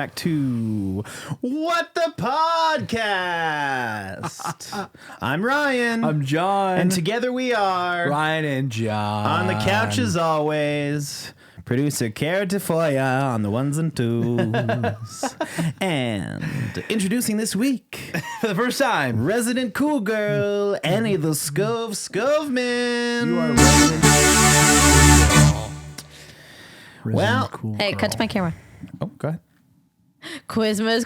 back to What the Podcast. I'm Ryan. I'm John. And together we are Ryan and John. on the couch as always. Producer Cara Tafolla on the ones and twos. And introducing this week, for the first time, resident cool girl, Annie the Skovmand. you are resident. Well, cool Hey, girl. cut to my camera. Oh, go ahead. Quizmas.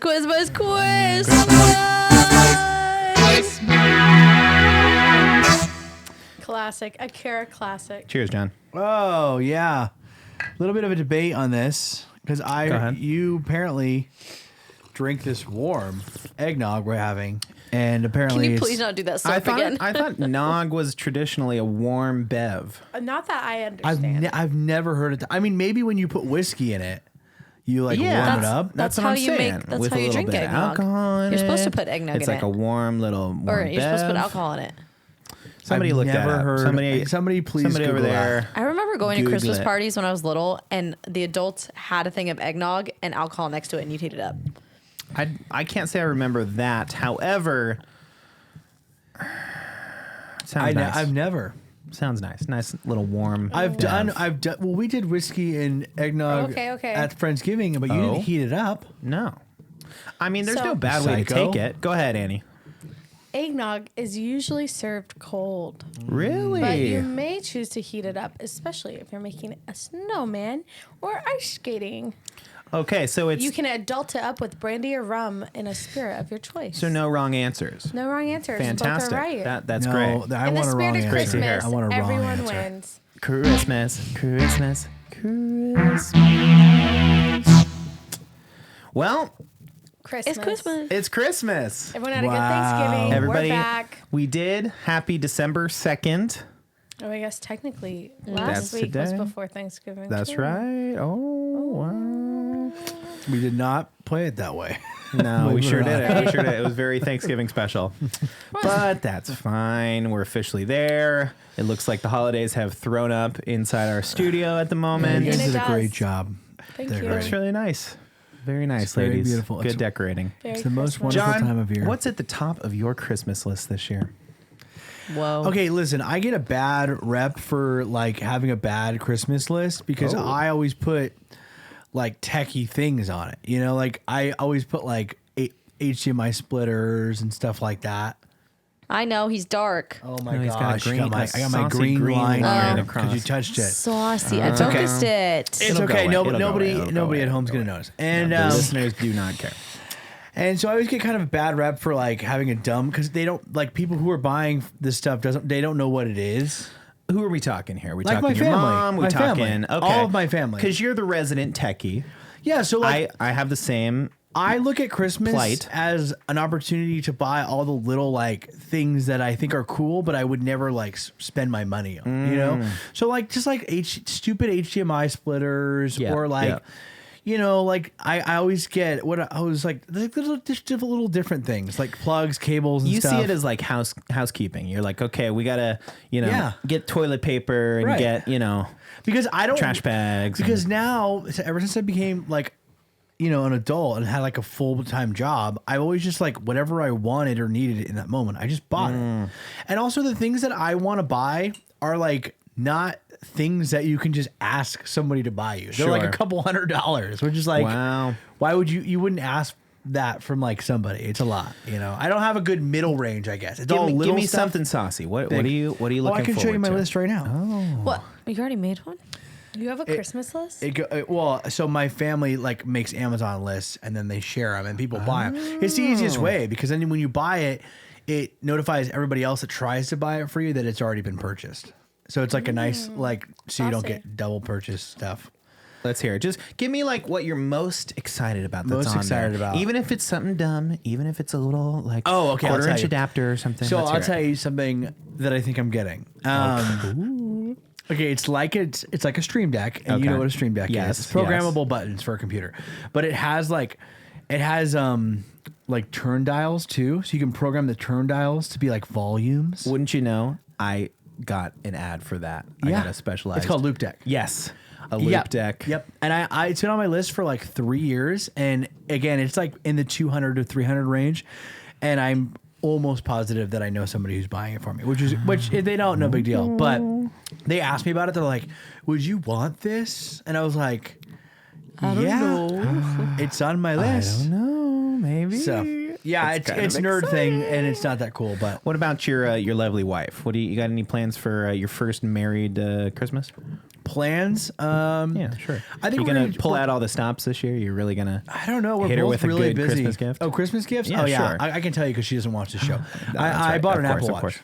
Classic, a Cara classic. Cheers, John. Oh yeah, a little bit of a debate on this because Go ahead. you apparently drink this warm eggnog we're having, and apparently Can you it's- please not do that I stuff thought again? nog was traditionally a warm bev. Not that I understand. I've never heard it. I mean, maybe when you put whiskey in it, you warm it up. That's what how I'm you saying. make- that's With how a you little drink bit of eggnog. alcohol in You're supposed to it. put eggnog It's in like it. a warm little warm Or you're supposed to put bev. alcohol in it. Somebody I've look that never up. heard- somebody please Somebody over Google there. that. I remember going to Google Christmas it. parties when I was little, and the adults had a thing of eggnog and alcohol next to it, and you'd heat it up. I can't say I remember that. However, sounds nice. I've never. Sounds nice. Nice little warm. I've bev. done. Well, we did whiskey and eggnog Okay. at Friendsgiving, but you Oh. didn't heat it up. No. I mean, there's So- no bad way to Psycho. take it. Go ahead, Annie. Eggnog is usually served cold, Really? but you may choose to heat it up, especially if you're making a snowman or ice skating. Okay, so it's You can adult it up with brandy or rum in a spirit of your choice. so no wrong answers. No wrong answers. Fantastic. Both are right. That's No, great. I in want the a wrong spirit of answer. Great to hear. Christmas, I want a wrong everyone answer. wins. Christmas. Well, Christmas. It's Christmas. it's Christmas. Everyone had a Wow. good Thanksgiving. Everybody, We're back. we did. Happy December 2nd. Oh, I guess technically That's last week was today. before Thanksgiving. That's too. right. Oh, wow. We did not play it that way. No, we Believe it sure or did not. it. We sure did. It was very Thanksgiving special. But that's fine. We're officially there. It looks like the holidays have thrown up inside our studio at the You moment. guys And it did a great does. job. Thank They're you. great. It's really nice. Very nice, It's very ladies. beautiful. Good It's- decorating. Very It's the most Christmas. wonderful John, time of year. what's at the top of your Christmas list this year? Whoa. Okay, listen, I get a bad rep for like having a bad Christmas list because Oh. I always put like techie things on it. You know, like I always put like HDMI splitters and stuff like that. I know, he's dark. Oh my No, he's got a gosh, green- I got my saucy green green line line here across. because you touched it. Saucy. I It's okay. focused it. It's It'll go okay. away. It'll go Nobody away. It'll go at away. home's It'll gonna go notice. And The listeners do not care. And so I always get kind of a bad rep for like having a dumb because they don't like people who are buying this stuff they don't know what it is. Who are we talking here? We Like talking my your family. mom? We My talking family. okay. All of my family. Because you're the resident techie. Yeah, so like I have the same. I look at Christmas Plight. as an opportunity to buy all the little like things that I think are cool, but I would never like spend my money on. You know, so like just like stupid HDMI splitters Yeah, or like. yeah. You know, like I always get what I was like little different things like plugs, cables, and You stuff. see it as like housekeeping. You're like, okay, we gotta, Yeah. get toilet paper and Right. get, because I don't trash bags. because now ever since I became like an adult and had like a full-time job, I always just like whatever I wanted or needed in that moment, I just bought it. And also the things that I want to buy are like not things that you can just ask somebody to buy you. They're like Sure. a couple $100, which is like, Wow. why would you wouldn't ask that from like somebody? It's a lot, I don't have a good middle range, I guess. It's all give little me stuff. something saucy. What Big. are you looking for? I can show you my list right now. What? You already made one? You have a Christmas list? Well, so my family like makes Amazon lists and then they share them and people buy them. It's the easiest way because then when you buy it, it notifies everybody else that tries to buy it for you that it's already been purchased. So it's like a nice so you don't Saucy. get double purchase stuff. Let's hear it. Just give me like what you're most excited about. That's Most on excited there. about. Even if it's something dumb, even if it's a little like Oh, okay, I'll quarter tell inch you. adapter or something. So Let's I'll hear tell it. you something that I think I'm getting. Okay, it's like a Stream Deck, and you Okay. know what a Stream Deck Yes, is. It's programmable buttons for a computer, but it has like turn dials too, so you can program the turn dials to be like volumes. Wouldn't you know? I got an ad for that. I got a specialized. It's called Loop Deck. Yes. a loop deck. Yep. And it's been on my list for like 3 years. And again, it's like in the 200 to 300 range. And I'm almost positive that I know somebody who's buying it for me, which if they don't, no big deal. But they asked me about it. They're like, would you want this? And I was like, I don't know. It's on my list. I don't know. Maybe. So yeah, it's nerd thing, and it's not that cool. But what about your lovely wife? What do you got? Any plans for your first married Christmas? Plans? Yeah, sure. I think you're gonna pull out all the stops this year. You're really gonna. I don't know. We're hit her both with a really good busy. Christmas gift. Oh, Christmas gifts? Yeah, oh yeah, sure. I can tell you because she doesn't watch the show. I right. bought her an Of course, Apple of Watch. course.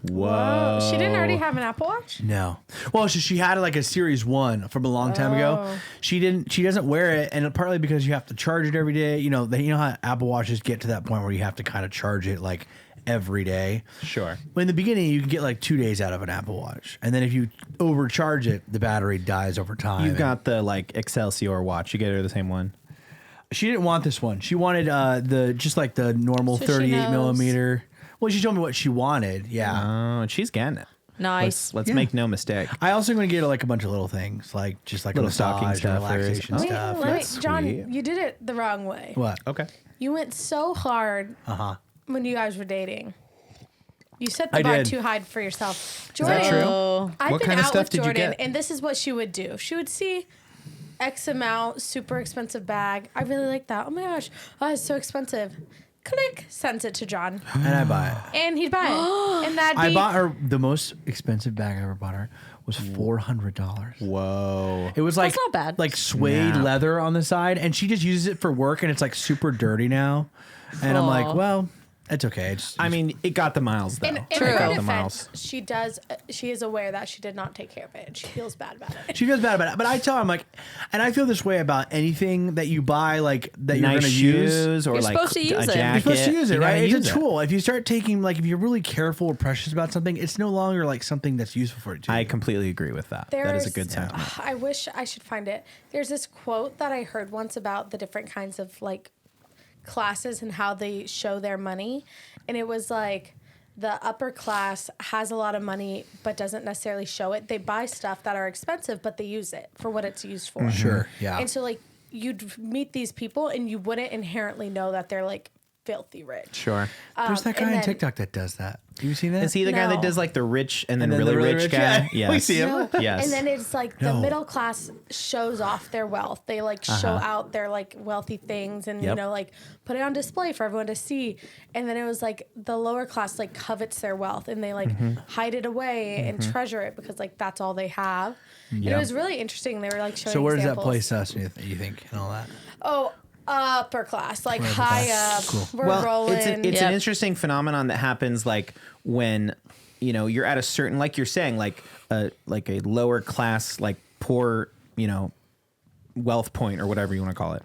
Whoa. She didn't already have an Apple Watch? No. Well, she had like a Series 1 from a long time ago. She doesn't wear it, and partly because you have to charge it every day. You know how Apple Watches get to that point where you have to kind of charge it like every day. Sure. But in the beginning, you can get like 2 days out of an Apple Watch, and then if you overcharge it, the battery dies over time. You've got the like Excelsior watch. You get her the same one. She didn't want this one. She wanted the normal So she 38 knows. millimeter. Well, she told me what she wanted. Yeah. Oh, and she's getting it. Nice. Let's Yeah. make no mistake. I also going to get her like a bunch of little things, like just like Little a stocking massage and stuff or- relaxation Oh, stuff. Let me, That's John, sweet. you did it the wrong way. What? Okay. You went so hard when you guys were dating. You set the I bar did. too high for yourself. Is that Jordan, true? I've What been kind of out stuff with did you Jordan, get? and this is what she would do. She would see X amount, super expensive bag. I really like that. Oh my gosh, it's so expensive. Click, sends it to John, And I buy it. and he'd buy it. And that'd be I bought her the most expensive bag I ever bought her was $400. Whoa. It was like That's not bad. like suede Nah. leather on the side, and she just uses it for work, and it's like super dirty now. And I'm like, Aw. well, it's okay. I mean, it got the miles though. in It her got the defense, miles. she is aware that she did not take care of it, and she feels bad about it. she feels bad about it, but I tell her, I'm like, and I feel this way about anything that you buy, like that you're Nice going to use. shoes or You're like supposed to use a it. jacket. You're supposed to use it, You gotta right? It's use a tool. If you start taking, like, if you're really careful or precious about something, it's no longer like something that's useful for you. I completely agree with that. That is a good There's- sentiment. I wish I should find it. There's this quote that I heard once about the different kinds of like classes and how they show their money. And it was like the upper class has a lot of money but doesn't necessarily show it. They buy stuff that are expensive, but they use it for what it's used for. Sure, yeah. And so like you'd meet these people and you wouldn't inherently know that they're like filthy rich. Sure. There's that and guy on then- TikTok that does that. You seen that? Is he the guy that No. does like the rich and then, then really, the really rich rich guy? guy? Yes. We see him. No. Yes. And then it's like the No. middle class shows off their wealth. They like show out their like wealthy things and, you Yep. know, like put it on display for everyone to see. And then it was like the lower class like covets their wealth and they like hide it away and treasure it because like that's all they have. And Yeah. it was really interesting. They were like showing So where does that examples. place us, you think, and all that? Oh, upper class, like Upper high class. up. Cool. We're rolling. it's an Yep. interesting phenomenon that happens like when you're at a certain, like you're saying, like a lower class, like poor, wealth point or whatever you want to call it.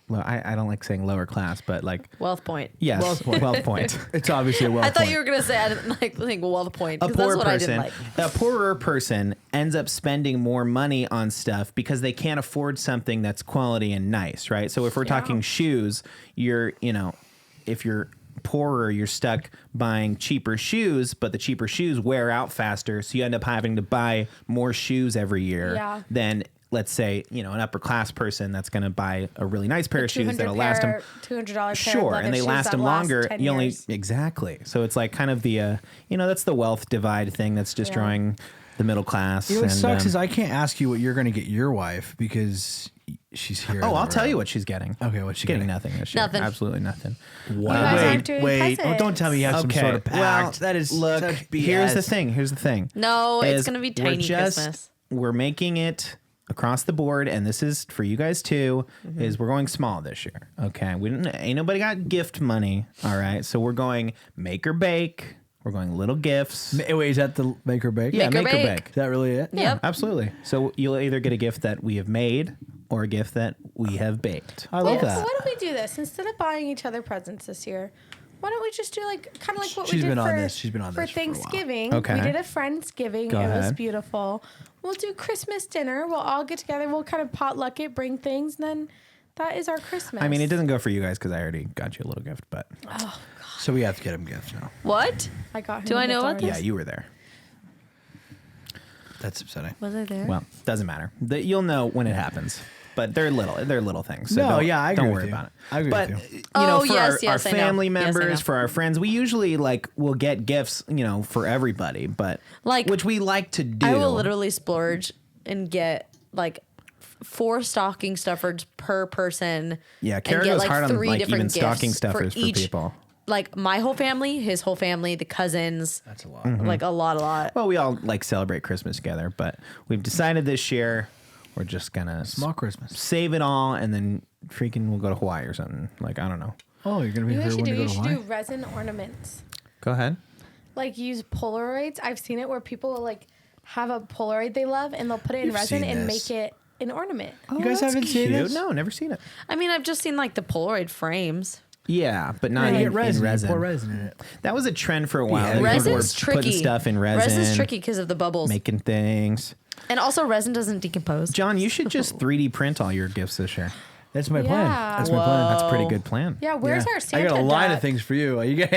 Well, I don't like saying lower class, but like Wealth point. yes, wealth point. It's obviously a wealth I thought point. you were gonna say I didn't like wealth point A because that's poor what person, I didn't like. a poorer person ends up spending more money on stuff because they can't afford something that's quality and nice, right? So if we're talking shoes, if you're poorer, you're stuck buying cheaper shoes, but the cheaper shoes wear out faster, so you end up having to buy more shoes every year Yeah. than, let's say, an upper class person that's going to buy a really nice pair of shoes that'll last them. $200 pair Sure, of leather and they shoes last that them longer. 10 You only years. exactly. So it's like kind of the that's the wealth divide thing that's destroying the middle class. You know what and, sucks is I can't ask you what you're going to get your wife because she's here. I'll tell you what she's getting. Okay, what's she getting? getting? Nothing this year. Nothing. Absolutely nothing. You guys aren't doing Wait! Oh, presents. don't tell me you have some sort of pact. Well, that is look. such BS. Here's the thing. Here's the thing. No, it's is gonna be we're tiny Christmas. We're making it across the board, and this is for you guys too. Mm-hmm. Is we're going small this year. Okay, ain't nobody got gift money. All right, so we're going make or bake. We're going little gifts. Wait, is that the make or bake? Yeah, Make or make or bake. bake. Is that really it? Yep. Absolutely. So you'll either get a gift that we have made or a gift that we have baked. I love So that. why don't we do this instead of buying each other presents this year? Why don't we just do like kind of like what She's we did been on for this. She's been on for this for a while. Thanksgiving? Okay. We did a Friendsgiving. Go It was ahead. beautiful. We'll do Christmas dinner. We'll all get together. We'll kind of potluck it, bring things, and then that is our Christmas. I mean, it doesn't go for you guys because I already got you a little gift, but So we have to get him gifts now. What? I got him. Do a I gift know what already. yeah, you were there. That's upsetting. Was I there? Well, doesn't matter. You'll know when it happens. But they're little things. So No, I agree don't with worry you. about it. I agree but, with you. Oh, for yes, our I know. family Yes, I know. members, for our friends, we usually will get gifts, for everybody, but which we like to do. I will literally splurge and get 4 stocking stuffers per person. Yeah, Cara and get goes hard on 3 different even gifts stocking stuffers for each, people. Like my whole family, his whole family, the cousins. That's a lot. Like a lot. Well, we all celebrate Christmas together, but we've decided this year we're just gonna Small Christmas. save it all, and then freaking we'll go to Hawaii or something. I don't know. Oh, you're gonna be You here should when do. to go You to should Hawaii? do resin ornaments. Go ahead. Use Polaroids. I've seen it where people will have a Polaroid they love and they'll put it in You've resin seen and this. make it an ornament. You guys haven't seen this? No, never seen it. I mean, I've just seen the Polaroid frames. Yeah, but not You in get resin. resin. You pour resin in it. That was a trend for a while. Yeah, People Resin's were putting tricky. stuff in resin. Resin's tricky because of the bubbles, Making things. and also resin doesn't decompose. John, you should just 3D print all your gifts this year. That's my plan. Yeah. That's my plan. That's a pretty good plan. Yeah, where's our I Santa got a line of deck? things for you. You get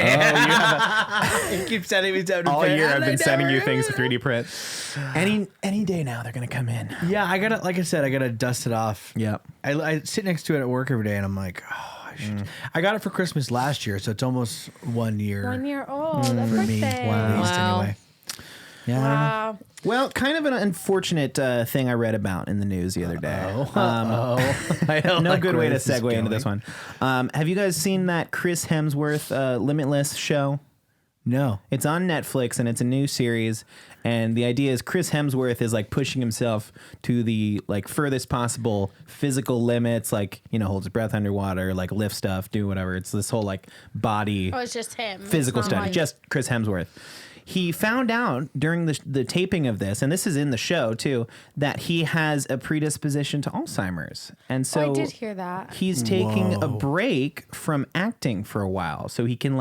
you keep sending me stuff to All print, year I've and I been sending you never- things to 3D print. Any day now they're gonna come in. Yeah, I gotta, like I said, I gotta dust it off. Yep. I sit next to it at work every day, and I'm like, oh, I should. I got it for Christmas last year, so it's almost 1 year 1 year old. That's for me. birthday. At least Wow. anyway. Yeah. I don't know. Wow. Well, kind of an unfortunate thing I read about in the news the other day. I don't No like good where way to this is segue into going. this one. Have you guys seen that Chris Hemsworth Limitless show? No. It's on Netflix and it's a new series. And the idea is Chris Hemsworth is pushing himself to the furthest possible physical limits, holds his breath underwater, lift stuff, do whatever. It's this whole body Oh, it's just him. physical It's not study, just Chris Hemsworth. He found out during the taping of this, and this is in the show too, that he has a predisposition to Alzheimer's. And so I did hear that. he's taking a break from acting for a while so he can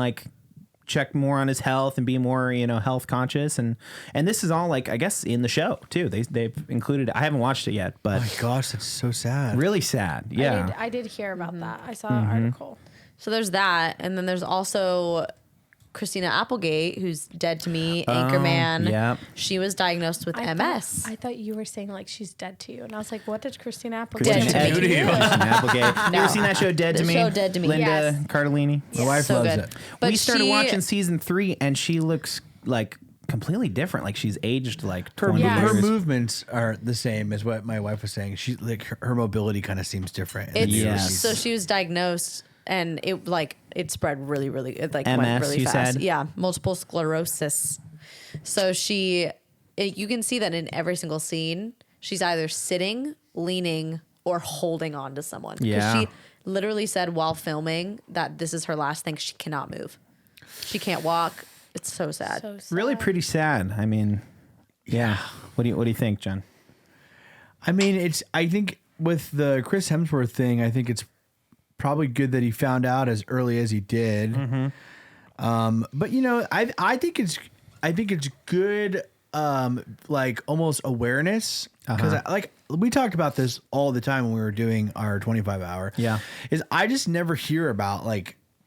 check more on his health and be more, health conscious. And this is all I guess in the show too. They've included, I haven't watched it yet, but Oh my gosh, that's so sad. really sad. Yeah. I did hear about that. I saw an article. So there's that, and then there's also Christina Applegate, who's dead to me, Anchorman. yeah. She was diagnosed with MS. I thought you were saying she's dead to you, and I was like, what did Christina Applegate Dead Christina to me. Applegate. Christina Applegate. You ever seen that show, Dead to The Me? show Dead to Me. Linda Yes. Cardellini. My wife so loves good. it. But We started she- watching season 3, and she looks completely different. She's aged 20 Yeah. Her years. movements are the same as what my wife was saying. She her mobility kind of seems different. It's, Yes. So she was diagnosed, and it spread really, really. It went MS, really you fast. said? Yeah, multiple sclerosis. So you can see that in every single scene, she's either sitting, leaning, or holding on to someone. 'Cause Yeah. she literally said while filming that this is her last thing. She cannot move. She can't walk. It's so sad. So sad. Really pretty sad. I mean, yeah. What do you think, John? I mean, I think with the Chris Hemsworth thing, I think it's probably good that he found out as early as he did. But I think it's good, almost awareness, because we talked about this all the time when we were doing our 25 hour. Yeah. Is I just never hear about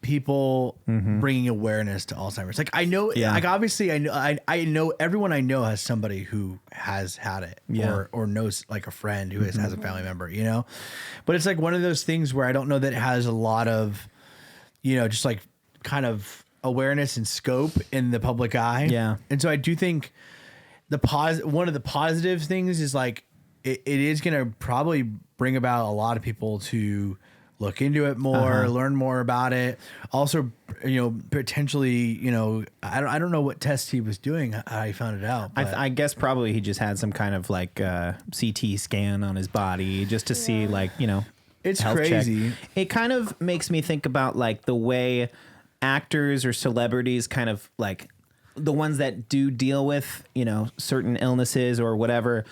people bringing awareness to Alzheimer's. I know, Yeah. obviously I know everyone I know has somebody who has had it, Yeah. or knows a friend who has a family member, but it's one of those things where I don't know that it has a lot of, just kind of awareness and scope in the public eye. Yeah. And so I do think one of the positive things is it is going to probably bring about a lot of people to look into it more, learn more about it. Also, potentially, I don't know what test he was doing, how he found it out. But I guess probably he just had some kind of CT scan on his body just to see it's health check. crazy. It kind of makes me think about the way actors or celebrities kind of the ones that do deal with certain illnesses or whatever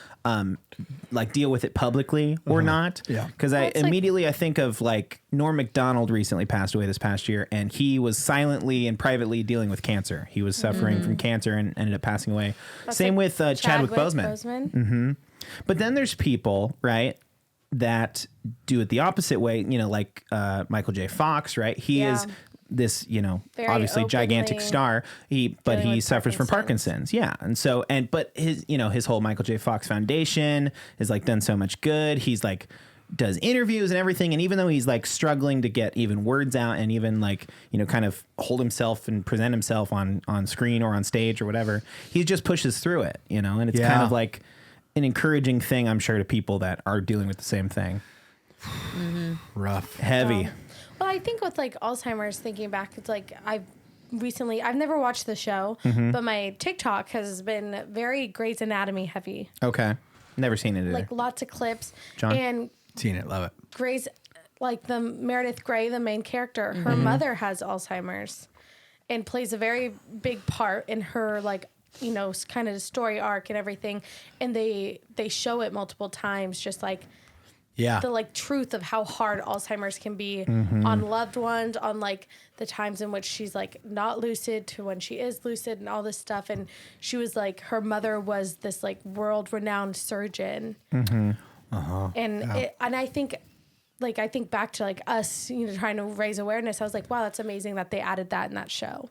deal with it publicly or not. Yeah. Because I immediately I think of Norm Macdonald recently passed away this past year, and he was silently and privately dealing with cancer. He was suffering from cancer and ended up passing away. Same with Chadwick Boseman. But then there's people, right, that do it the opposite way, Michael J. Fox, right? He is this, Very obviously gigantic openly star. He with suffers from Parkinson's. Yeah. And so, but his, his whole Michael J. Fox Foundation has like done so much good. He's like, does interviews and everything. And even though he's like struggling to get even words out and even like, kind of hold himself and present himself on screen or on stage or whatever, he just pushes through it, and it's kind of like an encouraging thing, I'm sure, to people that are dealing with the same thing. Rough. Heavy. Well, I think with like Alzheimer's, thinking back, it's like I've never watched the show, but my TikTok has been very Grey's Anatomy heavy. Okay. Never seen it either. Like lots of clips. John? And Seen it. Love it. Grey's, like the Meredith Grey, the main character, her mother has Alzheimer's and plays a very big part in her, like, kind of story arc and everything. And they show it multiple times, just like the like truth of how hard Alzheimer's can be on loved ones, on like the times in which she's like not lucid to when she is lucid and all this stuff. And she was like, her mother was this like world renowned surgeon. And I think back to like us, trying to raise awareness. I was like, wow, that's amazing that they added that in that show.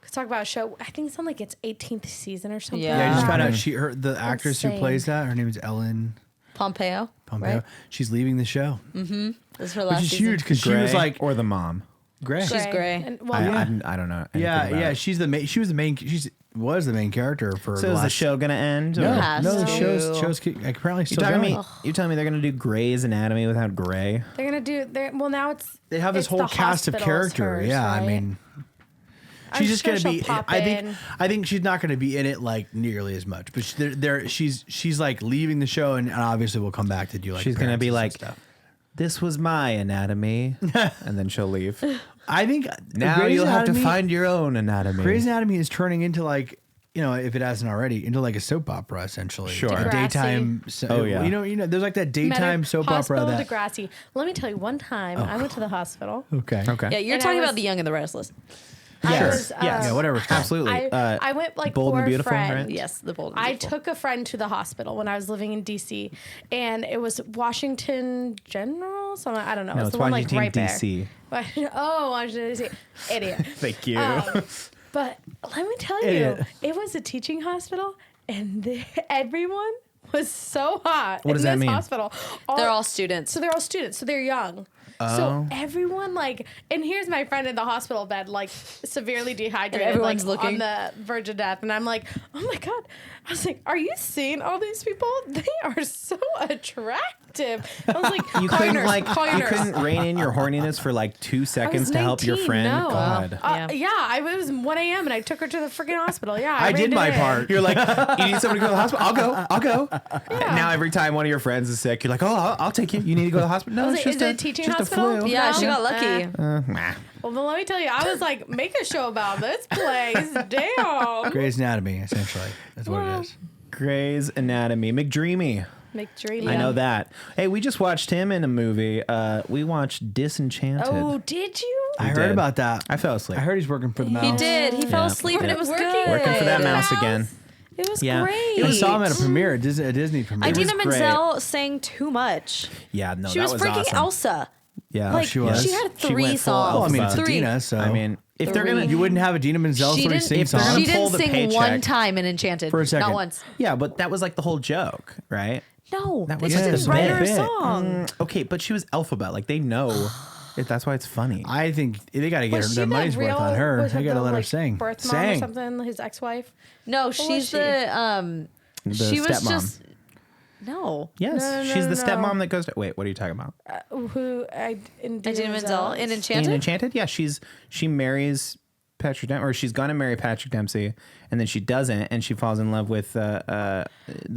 Let's talk about a show. I think it's on like its 18th season or something. Yeah. Yeah, I just found out the actress who Insane. plays that, her name is Ellen Pompeo. Pompeo. She's leaving the show, This is her last which is season. huge because she was like or the mom. Grey. She's Grey. And, I don't know. Yeah. She was the main character for. So the is the last, show gonna end? No, or- Has no, the to. show's apparently You still telling going. me? You telling me they're gonna do Grey's Anatomy without Grey? they're gonna do. Now it's They have this it's whole the cast of hospital's character. hers, Yeah, right? I mean, I'm she's just sure gonna be. she'll pop I in. think she's not gonna be in it like nearly as much. But she's like leaving the show, and obviously will come back to do like. She's gonna be appearances and like, stuff. "This was my anatomy," and then she'll leave. I think Now Grey's you'll have to Anatomy- find your own anatomy. Grey's Anatomy is turning into like, if it hasn't already, into like a soap opera essentially. Sure. Like a Degrassi. daytime. Oh, yeah. There's like that daytime soap Hospital opera that. Degrassi. Let me tell you, one time I went to the hospital. Okay. Okay. Yeah, you're And I talking was- about The Young and the Restless. I Sure. was, Yes. Yeah, whatever. It's called. Absolutely. I went like Bold and for a Beautiful, friend. right? Yes, the bold. And I Beautiful. took a friend to the hospital when I was living in DC, and it was Washington General. So I don't know. No, it's it's the one like Washington, right there. DC. Oh, Washington DC. Idiot. Thank you. But let me tell you, Idiot. it was a teaching hospital, and everyone was so hot. What does in that this mean? Hospital. They're all students. So they're all students. So they're young. So everyone and here's my friend in the hospital bed, like severely dehydrated, And everyone's like, looking. on the verge of death, and I'm like, oh my god! I was like, are you seeing all these people? They are so attractive. I was like, You call couldn't your nurse, call your you nurse. couldn't rein in your horniness for like 2 I was seconds to help your 19, friend. No. God. Yeah. It was 1 a.m. and I took her to the freaking hospital. Yeah, I did reined it my in. part. You're like, you need somebody to go to the hospital? I'll go. And now every time one of your friends is sick, you're like, oh, I'll take you. You need to go to the hospital? No, I was it's like, just is it a teaching just hospital? a flu. Yeah, No? she got lucky. Nah. Well, then let me tell you, I was like, make a show about this place. Damn. Grey's Anatomy, essentially. That's what it is. Grey's Anatomy. McDreamy. McDreamy. I know that. Hey, we just watched him in a movie. We watched Disenchanted. Oh, did you? I heard did. about that. I fell asleep. I heard he's working for the mouse. He did. He fell Yeah. asleep and it was Working- good. Working for that Good. mouse again. It was Yeah. great. I saw him at a premiere, a Disney premiere. Idina great. Menzel sang too much. Yeah, no, She that was was freaking awesome. Elsa. Yeah, Like she was. she had She 3 went full songs. Well, I mean, it's Elphaba. 3. Adina, so. I mean, if they're 3. gonna, you wouldn't have Adina Menzel She so he didn't- sings if they're songs. gonna She pull didn't the sing one paycheck. time in Enchanted. For a second. Not once. yeah, but that was like the whole joke, right? No, That they was just like didn't the write whole her a bit. song. Okay, but she was Alphabet. Like they know. That's why it's funny. I think they got to get Was her she their the money's worth real- on her. was They it got to the, let her like, sing. Birth mom or Sang. something, his ex-wife. No, was she's she? the The she was stepmom. just no. Yes, No, she's the no. stepmom that goes to. Wait, what are you talking about? Who? Idina Menzel in In Enchanted. Enchanted? Yeah, she marries Patrick Dempsey, or she's gonna marry Patrick Dempsey, and then she doesn't, and she falls in love with the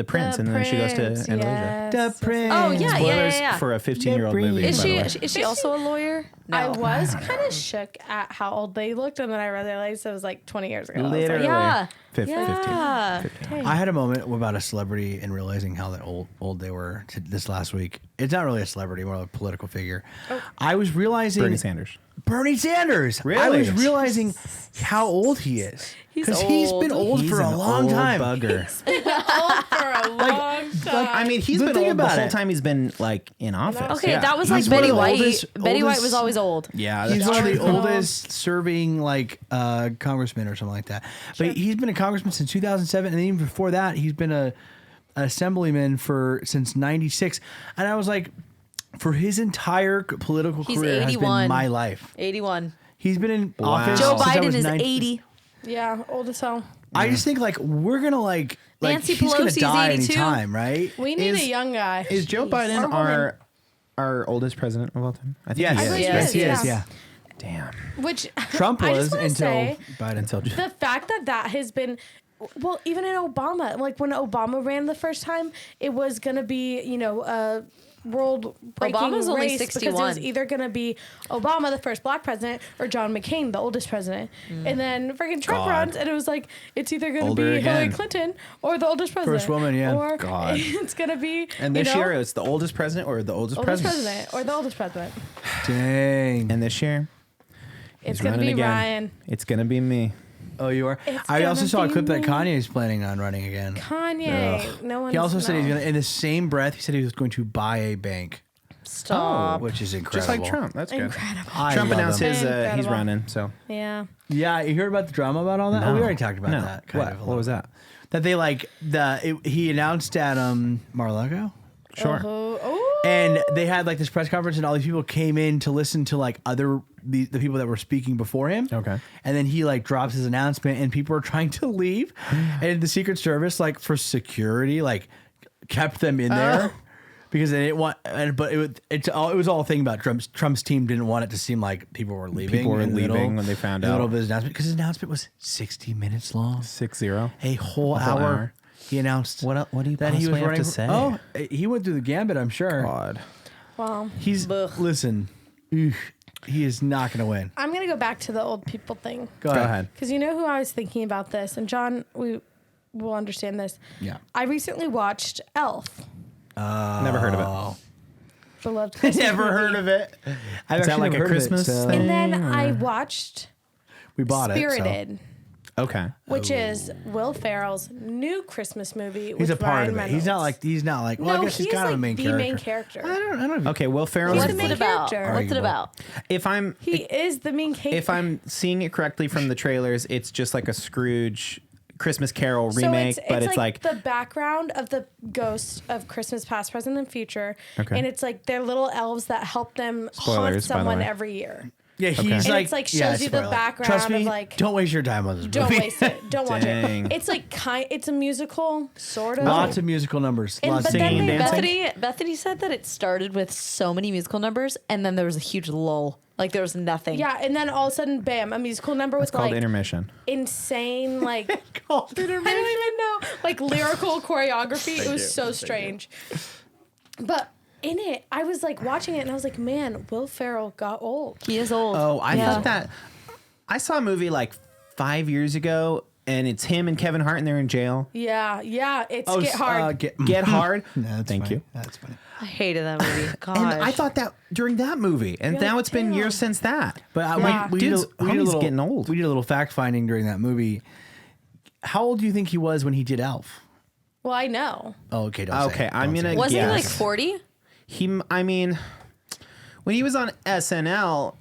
prince, and then she goes to Andalusia. The Prince. Oh yeah, Spoilers yeah. for a 15-year-old movie. Is by the she way. is she also a lawyer? No. I was kind of shook at how old they looked, and then I realized it was like 20 years ago. I was like, Literally. Yeah. 15. Yeah. 15. I had a moment about a celebrity and realizing how that old they were this last week. It's not really a celebrity, more like a political figure. I was realizing Bernie Sanders. Bernie Sanders. I Really? was realizing how old he is. He's Because he's been old He's for a an long old time. bugger. For a long time. I mean, he's But been think old the about whole it. time he's been like in office. Okay, Yeah. that was He's like one of Betty the White. oldest- Betty White oldest- was always old. Yeah, He's that's one of the true. oldest serving like congressman or something like that. But he's been a congressman since 2007, and even before that, he's been a assemblyman since '96. And I was like, for his entire political He's career has 81. been my life. 81. He's been in Wow. office. Joe since I Biden was is 19. 80. Yeah, old as hell. I just think like we're gonna like Nancy he's gonna Pelosi's die 82. anytime, right? We need Is- a young guy. Is Joe Or Biden woman. our oldest president of all time? I think Yes, he I is. believe yes, is, he is. yeah. Yeah, Damn. Which Trump I was just wanna until say, Biden. Until the fact that has been, well, even in Obama, like when Obama ran the first time, it was gonna be, a world breaking Obama's only race because it 61. was either gonna be Obama, the first black president, or John McCain, the oldest president. And then freaking Trump God. runs, and it was like it's either gonna Older be Hillary again. Clinton or the oldest president, First woman, yeah. or God. it's gonna be And this year it's the oldest president or the oldest, oldest president. president or the oldest president. Dang. And this year It's he's gonna running be again. Ryan. It's gonna be me. Oh, you are. It's I also gonna saw a be clip that me. Kanye's planning on running again. Kanye. No one. He also said he's gonna. In the same breath, he said he was going to buy a bank, Stop. which is incredible. Just like Trump. That's good. Incredible. I Trump love announced him. his he's Incredible. running. So Yeah. Yeah, you heard about the drama about all that? Oh, we already talked about No. that. What was that? That they like he announced at Mar-a-Lago, Sure. Oh. and they had like this press conference, and all these people came in to listen to like the people that were speaking before him. Okay. And then he like drops his announcement, and people are trying to leave, and the Secret Service, like for security, like kept them in there. Because they didn't want, but it was all a thing about Trump's team didn't want it to seem like people were leaving. People were in the leaving middle- when they found in the middle out. of his announcement, because his announcement was 60 minutes long. 6-0. A whole whole hour. hour. He announced What do you that he was possibly have running. to say? Oh, he went through the gambit. I'm sure. God. Well, He's listen. He is not going to win. I'm gonna go back to the old people thing Go Go ahead. ahead. because you know who I was thinking about this, and John, we will understand this. Yeah. I recently watched Elf. Never heard of it. Beloved Christmas Never movie. heard of it. I've Is that actually like never a heard of it, Christmas so- thing? And then I watched We bought Spirited, it. Okay. which is Will Ferrell's new Christmas movie. So. He's with a part Ryan of it. Reynolds. He's not like. Well, No, I guess he's he's kind of like a main the character. main character. I don't know. Okay. Will Ferrell's He's What's the main it about? character. What's it about? if I'm He is the main character. if I'm seeing it correctly from the trailers, it's just like a Scrooge Christmas Carol So remake, but it's like the background of the ghost of Christmas past, present, and future. Okay. And it's like they're little elves that help them haunt Spoilers, by the someone way. every year. Yeah, he's Okay. like. And it's like shows yeah, you the spoiler. background Trust me, of like don't waste your time on this don't movie. waste it. Don't watch Dang. it. It's like it's a musical, sort of. Lots of musical numbers. And- Lots but of then singing they- and dancing. Bethany said that it started with so many musical numbers, and then there was a huge lull. Like there was nothing. Yeah, and then all of a sudden, bam, a musical number with it's called like intermission. insane, like I don't even know, like lyrical choreography. It was so strange. But in it, I was like watching it, and I was like, man, Will Ferrell got old. He is old. Oh, I Yeah. thought that. I saw a movie like 5 years ago, and it's him and Kevin Hart, and they're in jail. Yeah, It's Get Hard. Get Hard. No, that's Thank funny. you. That's funny. I hated that movie. Gosh. And I thought that during that movie, and You're now like, it's been damn. years since that. But Yeah. we did Dude's we did a homie's little, getting old. We did a little fact finding during that movie. How old do you think he was when he did Elf? Well, I know. Oh, okay. Don't say Okay, it. I'm Don't say gonna it. Wasn't he like Yes. 40? I mean, when he was on SNL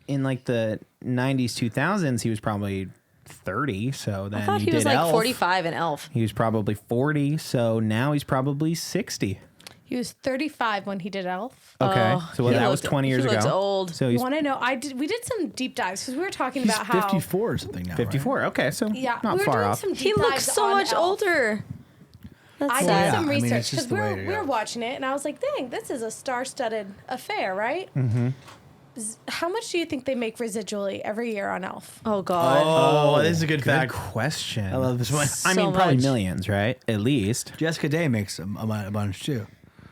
in like the 90s, 2000s, he was probably 30. So then I thought he did was like Elf. 45 in Elf. He was probably 40. So now he's probably 60. He was 35 when he did Elf. Okay, Oh, so he that was looked- 20 years he ago. looks old. So he's Want to know? We did some deep dives because we were talking He's about how 54 or something now. 54. Okay, so Yeah, not we were far doing off. some deep He looks dives so on much Elf. older. That's I sad. did yeah, some I mean, research it's just because the way to we were go. watching it, and I was like, "Dang, this is a star-studded affair, right?" Mm-hmm. How much do you think they make residually every year on Elf? Oh God. Oh, this is a good Good fact. question. I love this one. I mean, So probably much. millions, right? At least. Jessica Day makes a bunch too.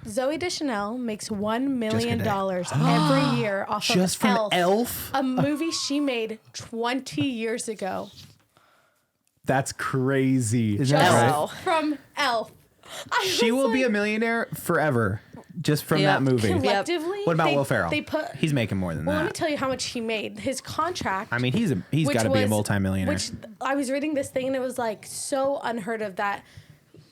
Zoe Deschanel makes $1 million Jessica every year off Just of from Elf, Elf? a movie she made 20 years ago. That's crazy. Is that Wow. right? From Elf. She will be a millionaire forever. just from Yeah. that movie. Collectively, What about Will Ferrell? They put. He's making more than Well, let me that. tell you how much he made. His contract. I mean, he's which got to be a was- multimillionaire. Which I was reading this thing and it was like so unheard of that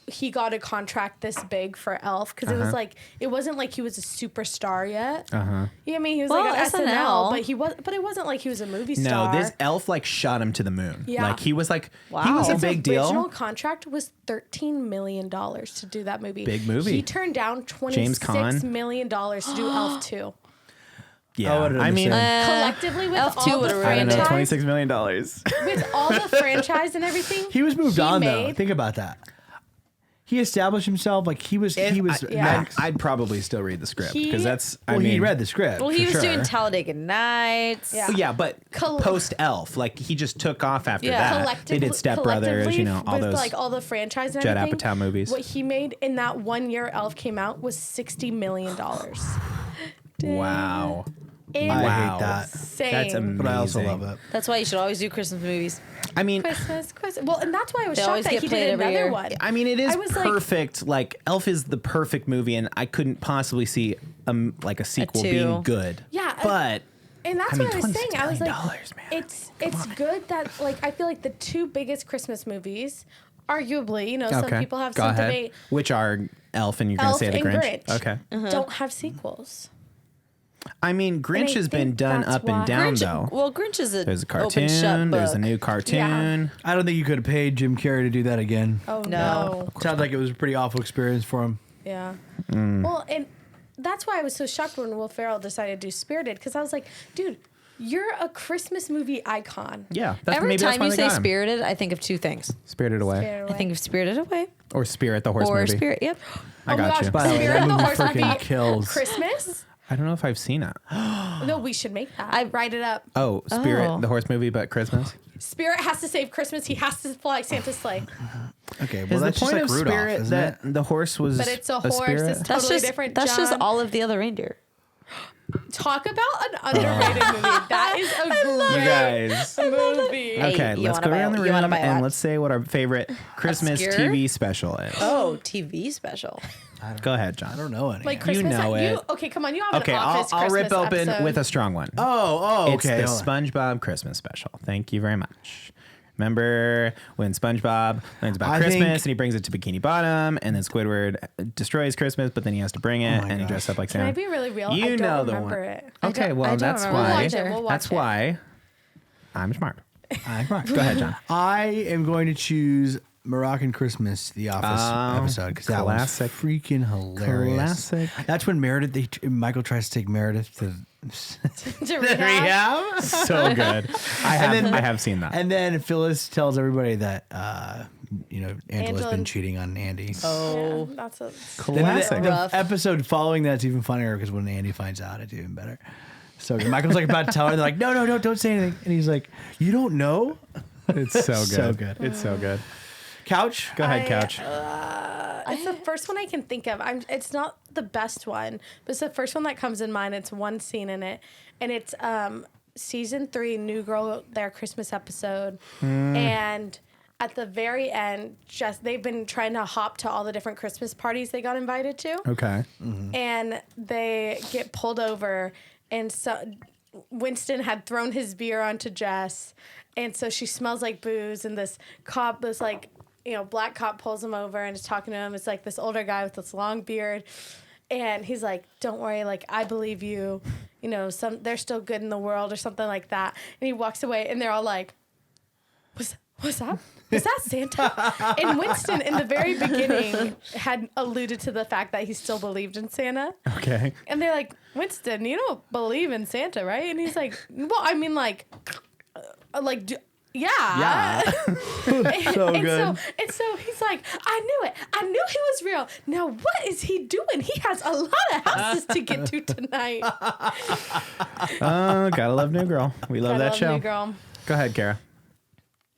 he got a contract this big for Elf because it was like it wasn't like he was a superstar yet. Yeah, I mean he was Well, like on SNL, SNL. but it wasn't like he was a movie No, star. this Elf like shot him to the moon. Yeah. Like he was like he Wow. was a His big original deal. contract was $13 million to do that movie. Big movie. He turned down James $26 Caan. million to do Elf 2. Yeah, I would've I mean, understood. Collectively with Elf 2 all the would've I don't know, franchise, $26 million. with all the franchise and everything, He was moved on though. made- Think about that. He established himself like he was next. I'd probably still read the script He- because that's. Well, I mean, he read the script. Well, he for was sure. doing Talladega Nights. Yeah. Yeah, but Col- post Elf, like he just took off after Yeah. that. They collectively, did Step Brothers, you know, all with those. like all the franchise and Judd everything. Apatow movies. What he made in that 1 year Elf came out was $60 million. Wow, I Wow. hate that, Insane. that's amazing. but I also love it. That's why you should always do Christmas movies. I mean, Christmas. Well, and that's why I was They shocked always that get he played did every another year. one. I mean, it is I was like- perfect. Like Elf is the perfect movie, and I couldn't possibly see like a sequel two. being good. Yeah, but And that's I mean, what I was saying. I was like, $26 million, it's good that like I feel like the two biggest Christmas movies, arguably, you know, some people have Go some ahead. debate, Which are Elf and you're going to Elf say the and Grinch? Grinch. Okay. don't have sequels. I mean, Grinch I has been think done that's up and why. down Grinch, though. well, Grinch is a There's a open, shut cartoon. There's a book. new cartoon. I don't think you could have paid Jim Carrey to do that again. Oh No. no. Sounds like it was a pretty awful experience for him. Yeah. Mm. Well, and that's why I was so shocked when Will Ferrell decided to do Spirited because I was like, dude, you're a Christmas movie icon. Yeah. Every maybe that's time why you they say got him. Spirited, I think of two things. Spirited Away. Spirited I think of Spirited Away Or Spirit, the horse or movie. Spirit. Yep. I Oh my got gosh, you. By the way, Spirit that the movie horse freaking movie. kills. Christmas? I don't know if I've seen it. No, we should make that. I- write it up. Oh, Spirit, Oh. the horse movie, but Christmas. Spirit has to save Christmas. He has to fly Santa's sleigh. Okay, well Is the that's just point like of Rudolph, Spirit isn't that it? the horse was But it's a horse, spirit? it's That's Totally just different, That's just John. all of the other reindeer. Talk about an underrated movie. That is a You great guys. movie. Hey, Okay, you let's wanna go buy- around the you wanna room buy a and watch? let's say what our favorite Christmas Obscure? TV special is. Oh, TV special. Go ahead, John. I don't know any. Like Christmas. know it. Okay, come on. You have Okay, an office I'll rip Christmas open episode. with a strong one. oh, It's okay. the hold on. SpongeBob Christmas special. Thank you very much. Remember when SpongeBob learns about I Christmas think- and he brings it to Bikini Bottom, and then Squidward destroys Christmas, but then he has to bring it, my and he gosh. dresses up like Can Santa. I be really real? You I don't know the remember one. it. Okay, I well don't that's remember why. that either. We'll watch That's it. why I'm smart. Go Go ahead, John. I am going to choose Moroccan Christmas, the Office Oh, episode, because that was classic. freaking hilarious. Classic. That's when Michael tries to take Meredith to To rehab. So good. I have seen that. and then Phyllis tells everybody that Angela's Angela- been cheating on Andy. Oh, Yeah, that's a. Then the, Classic. the episode following that's even funnier because when Andy finds out, it's even better. So Michael's like about to tell her, they're like, no, don't say anything, and he's like, you don't know? It's so good. So good. It's so good. Couch. Go ahead, I- Couch. It's the first one I can think of. It's not the best one, but it's the first one that comes in mind. It's one scene in it, and it's season 3, New Girl, their Christmas episode, and at the very end, just they've been trying to hop to all the different Christmas parties they got invited to, Okay. and they get pulled over, and so Winston had thrown his beer onto Jess, and so she smells like booze, and this cop, this like, black cop pulls him over and is talking to him. It's like this older guy with this long beard, and he's like, don't worry, like, I believe you, they're still good in the world or something like that. And he walks away, and they're all like, what's that? Was that Santa? And Winston, in the very beginning, had alluded to the fact that he still believed in Santa. Okay. And they're like, Winston, you don't believe in Santa, right? And he's like, well, I mean, yeah. So good. So he's like, I knew it. I knew he was real. Now, what is he doing? He has a lot of houses to get to tonight. Oh, gotta love New Girl. We love I that love show. New Girl. Go ahead, Kara.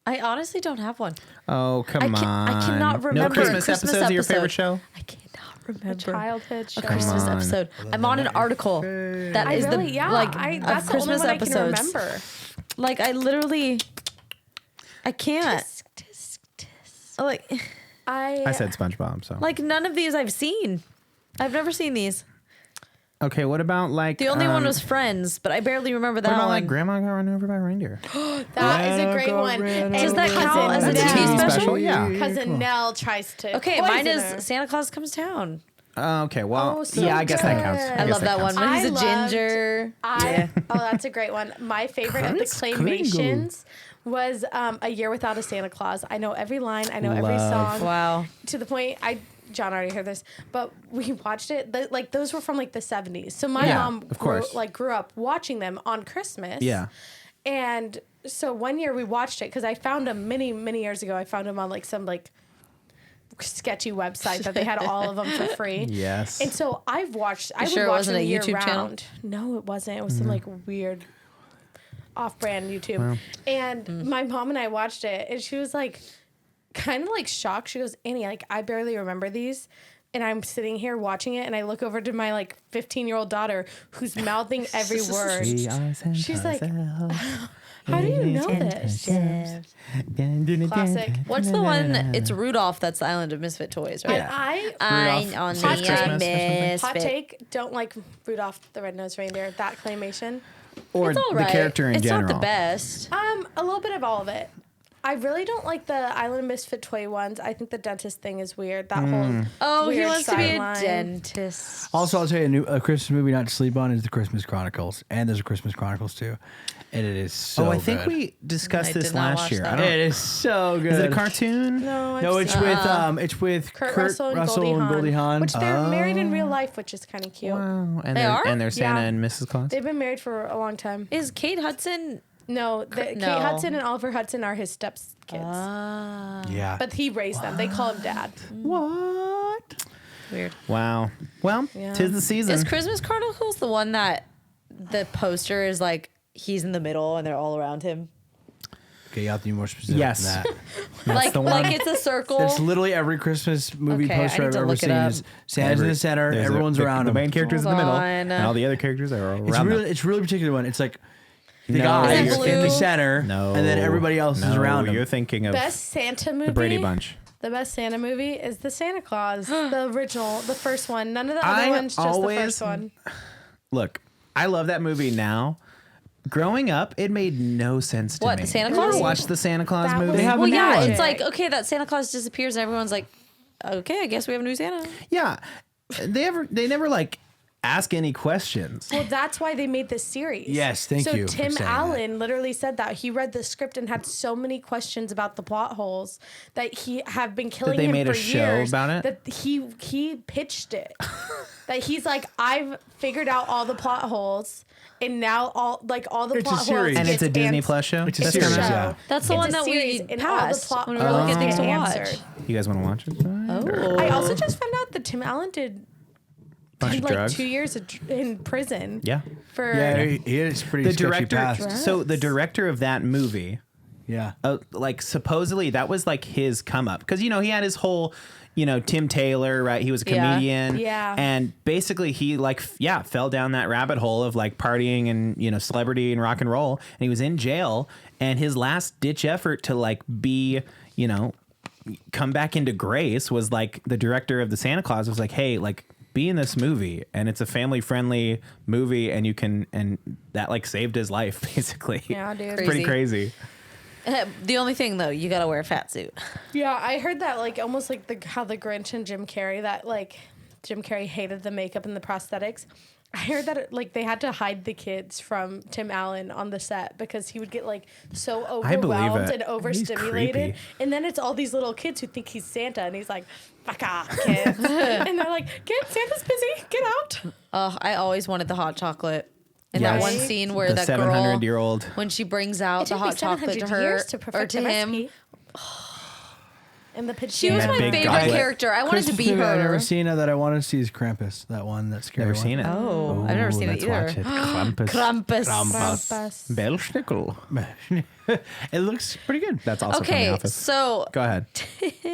I honestly don't have one. Oh, come on. I cannot No remember Christmas, a Christmas episodes of your episode. favorite show? I cannot remember Childhood show. a Christmas on. episode. I'm on an article that I is really, the yeah. like That's of the only Christmas one episodes. I can remember. Like I literally, I can't. Like I said SpongeBob, so. none of these I've seen. I've never seen these. Okay, what about like The only one was Friends, but I barely remember that what about one. like Grandma got run over by a reindeer? That is a great one. Does that count as a That's a TV TV special? special? Yeah. Cousin Nell tries to. Okay, mine poison is her. Santa Claus Comes to Town. Okay, well, Oh, so yeah, I guess that good. counts. I guess love that one. counts. When he's I a loved- ginger. Oh, that's a great one. My favorite of the claymations was A Year Without a Santa Claus. I know every line. I know every Love. song. Wow. To the point, John already heard this, but we watched it. Like those were from like the 70s. So my Yeah, mom of course. grew up watching them on Christmas. Yeah. And so one year we watched it because I found them many, many years ago. I found them on like some like sketchy website that they had all of them for free. Yes. And so I would watch sure it them wasn't a year YouTube channel? round. No, it wasn't. It was some like weird off-brand YouTube. And my mom and I watched it, and she was like, kind of like shocked. She goes, Annie, like I barely remember these. And I'm sitting here watching it, and I look over to my like 15-year-old daughter who's mouthing every word. She's like, how do you know this? Classic. What's the one? It's Rudolph. That's the Island of Misfit Toys, right? And I I'm on Saves the Christmas or something? misfit. hot take, don't like Rudolph the Red-Nosed Reindeer, that claymation. Or It's all the right. character in it's general. not the best. A little bit of all of it. I really don't like the Island of Misfit Toy ones. I think the dentist thing is weird. That whole Oh, he weird wants to be a sideline. dentist. Also, I'll tell you, a Christmas movie not to sleep on is The Christmas Chronicles, and there's a Christmas Chronicles too, and it is so. I think good. we discussed I this did not last watch year. that. I don't. It is so good. Is it a cartoon? No, No, it's with Kurt Russell and Goldie Hawn, which they're married in real life, which is kind of cute. Wow. And They are? And they're Santa Yeah. and Mrs. Claus. They've been married for a long time. Is Kate Hudson? No, No. Kate Hudson and Oliver Hudson are his stepkids, Yeah. but he raised them. They call him dad. What? Weird. Wow. Well, Yeah. tis the season. Is Christmas Chronicles the one that the poster is like he's in the middle and they're all around him? Okay, you have to be more specific Yes. than that. Like the one. like it's a circle. It's literally every Christmas movie Okay, I poster need I've to ever look it seen. up. Is Santa's in the center, There's everyone's around the him. main character's in the Hold middle, on. and all the other characters are around them. It's really particular one. It's like the No, guy Is it is in the blue? center, No. and then everybody else is No, around him. You're thinking of Best Santa movie. the Brady Bunch. The best Santa movie is the Santa Claus, the original, the first one. None of the I other ones, just the always- first one. Look, I love that movie now. Growing up, it made no sense to What, me. the Santa You ever Claus? watched the Santa Claus That movie? was- They have well, a new yeah, one. it's like okay, that Santa Claus disappears and everyone's like, okay, I guess we have a new Santa. Yeah. They never like ask any questions. Well, that's why they made this series. Yes, thank you So for Tim saying Allen literally said that he read the script and had so many questions about the plot holes that he have been killing they him made for a show years. about it? That he pitched it. That he's like, I've figured out all the plot holes, and now all the It's a plot holes. series. And it's a gets Disney ans- Plus show? It's a That's series, coming out? yeah. That's the It's one a that series, we and all the passed plot when we were looking at things to holes watch. answered. You guys want to watch it? Oh, I also just found out that Tim Allen did Bunch of like drugs. 2 years in prison. Yeah. For Yeah, he is pretty The sketchy director. past. So the director of that movie, Yeah. like supposedly that was like his come up because he had his whole. Tim Taylor, right? He was a Yeah. comedian. Yeah. And basically he fell down that rabbit hole of like partying and, celebrity and rock and roll. And he was in jail. And his last ditch effort to like be, come back into grace was like the director of the Santa Claus was like, hey, like be in this movie. And it's a family friendly movie. And that like saved his life basically. Yeah, dude. It's pretty crazy. the only thing though, you gotta wear a fat suit. Yeah, I heard that like almost like how the Grinch and Jim Carrey, that like Jim Carrey hated the makeup and the prosthetics. I heard that like they had to hide the kids from Tim Allen on the set because he would get like so I believe overwhelmed it. and He's overstimulated. creepy. And then it's all these little kids who think he's Santa and he's like, fuck off, kids. And they're like, Santa's busy, get out. Oh, I always wanted the hot chocolate. And Yes. that one scene where The that girl, 700-year-old. when she brings out It the took me hot chocolate to 700 her years to or perfect to the him. recipe. And the She was That my big favorite goblet. character. I wanted to Christmas be movie I've her. never seen that I want to see is Krampus. That one, that scary Never one. seen it. Oh, I've never seen it let's either. watch it. Krampus. Krampus. Bellschnickel. It looks pretty good. That's also from Okay, The Office. so Go ahead.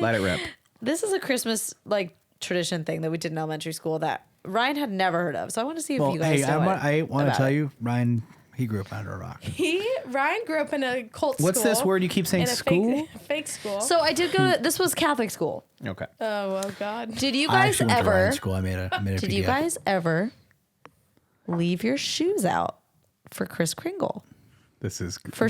Let it rip. this is a Christmas like tradition thing that we did in elementary school that Ryan had never heard of. So I want to see if Well, you guys hey, know I want to about tell it. you, Ryan, he grew up under a rock. Ryan grew up in a cult What's school. this word you keep saying? In a School? fake school. So I did go to this was Catholic school. Okay. oh God. Did you I guys actually went to ever Ryan school. I made a did PDF. you guys ever leave your shoes out for Kris Kringle. This is good. For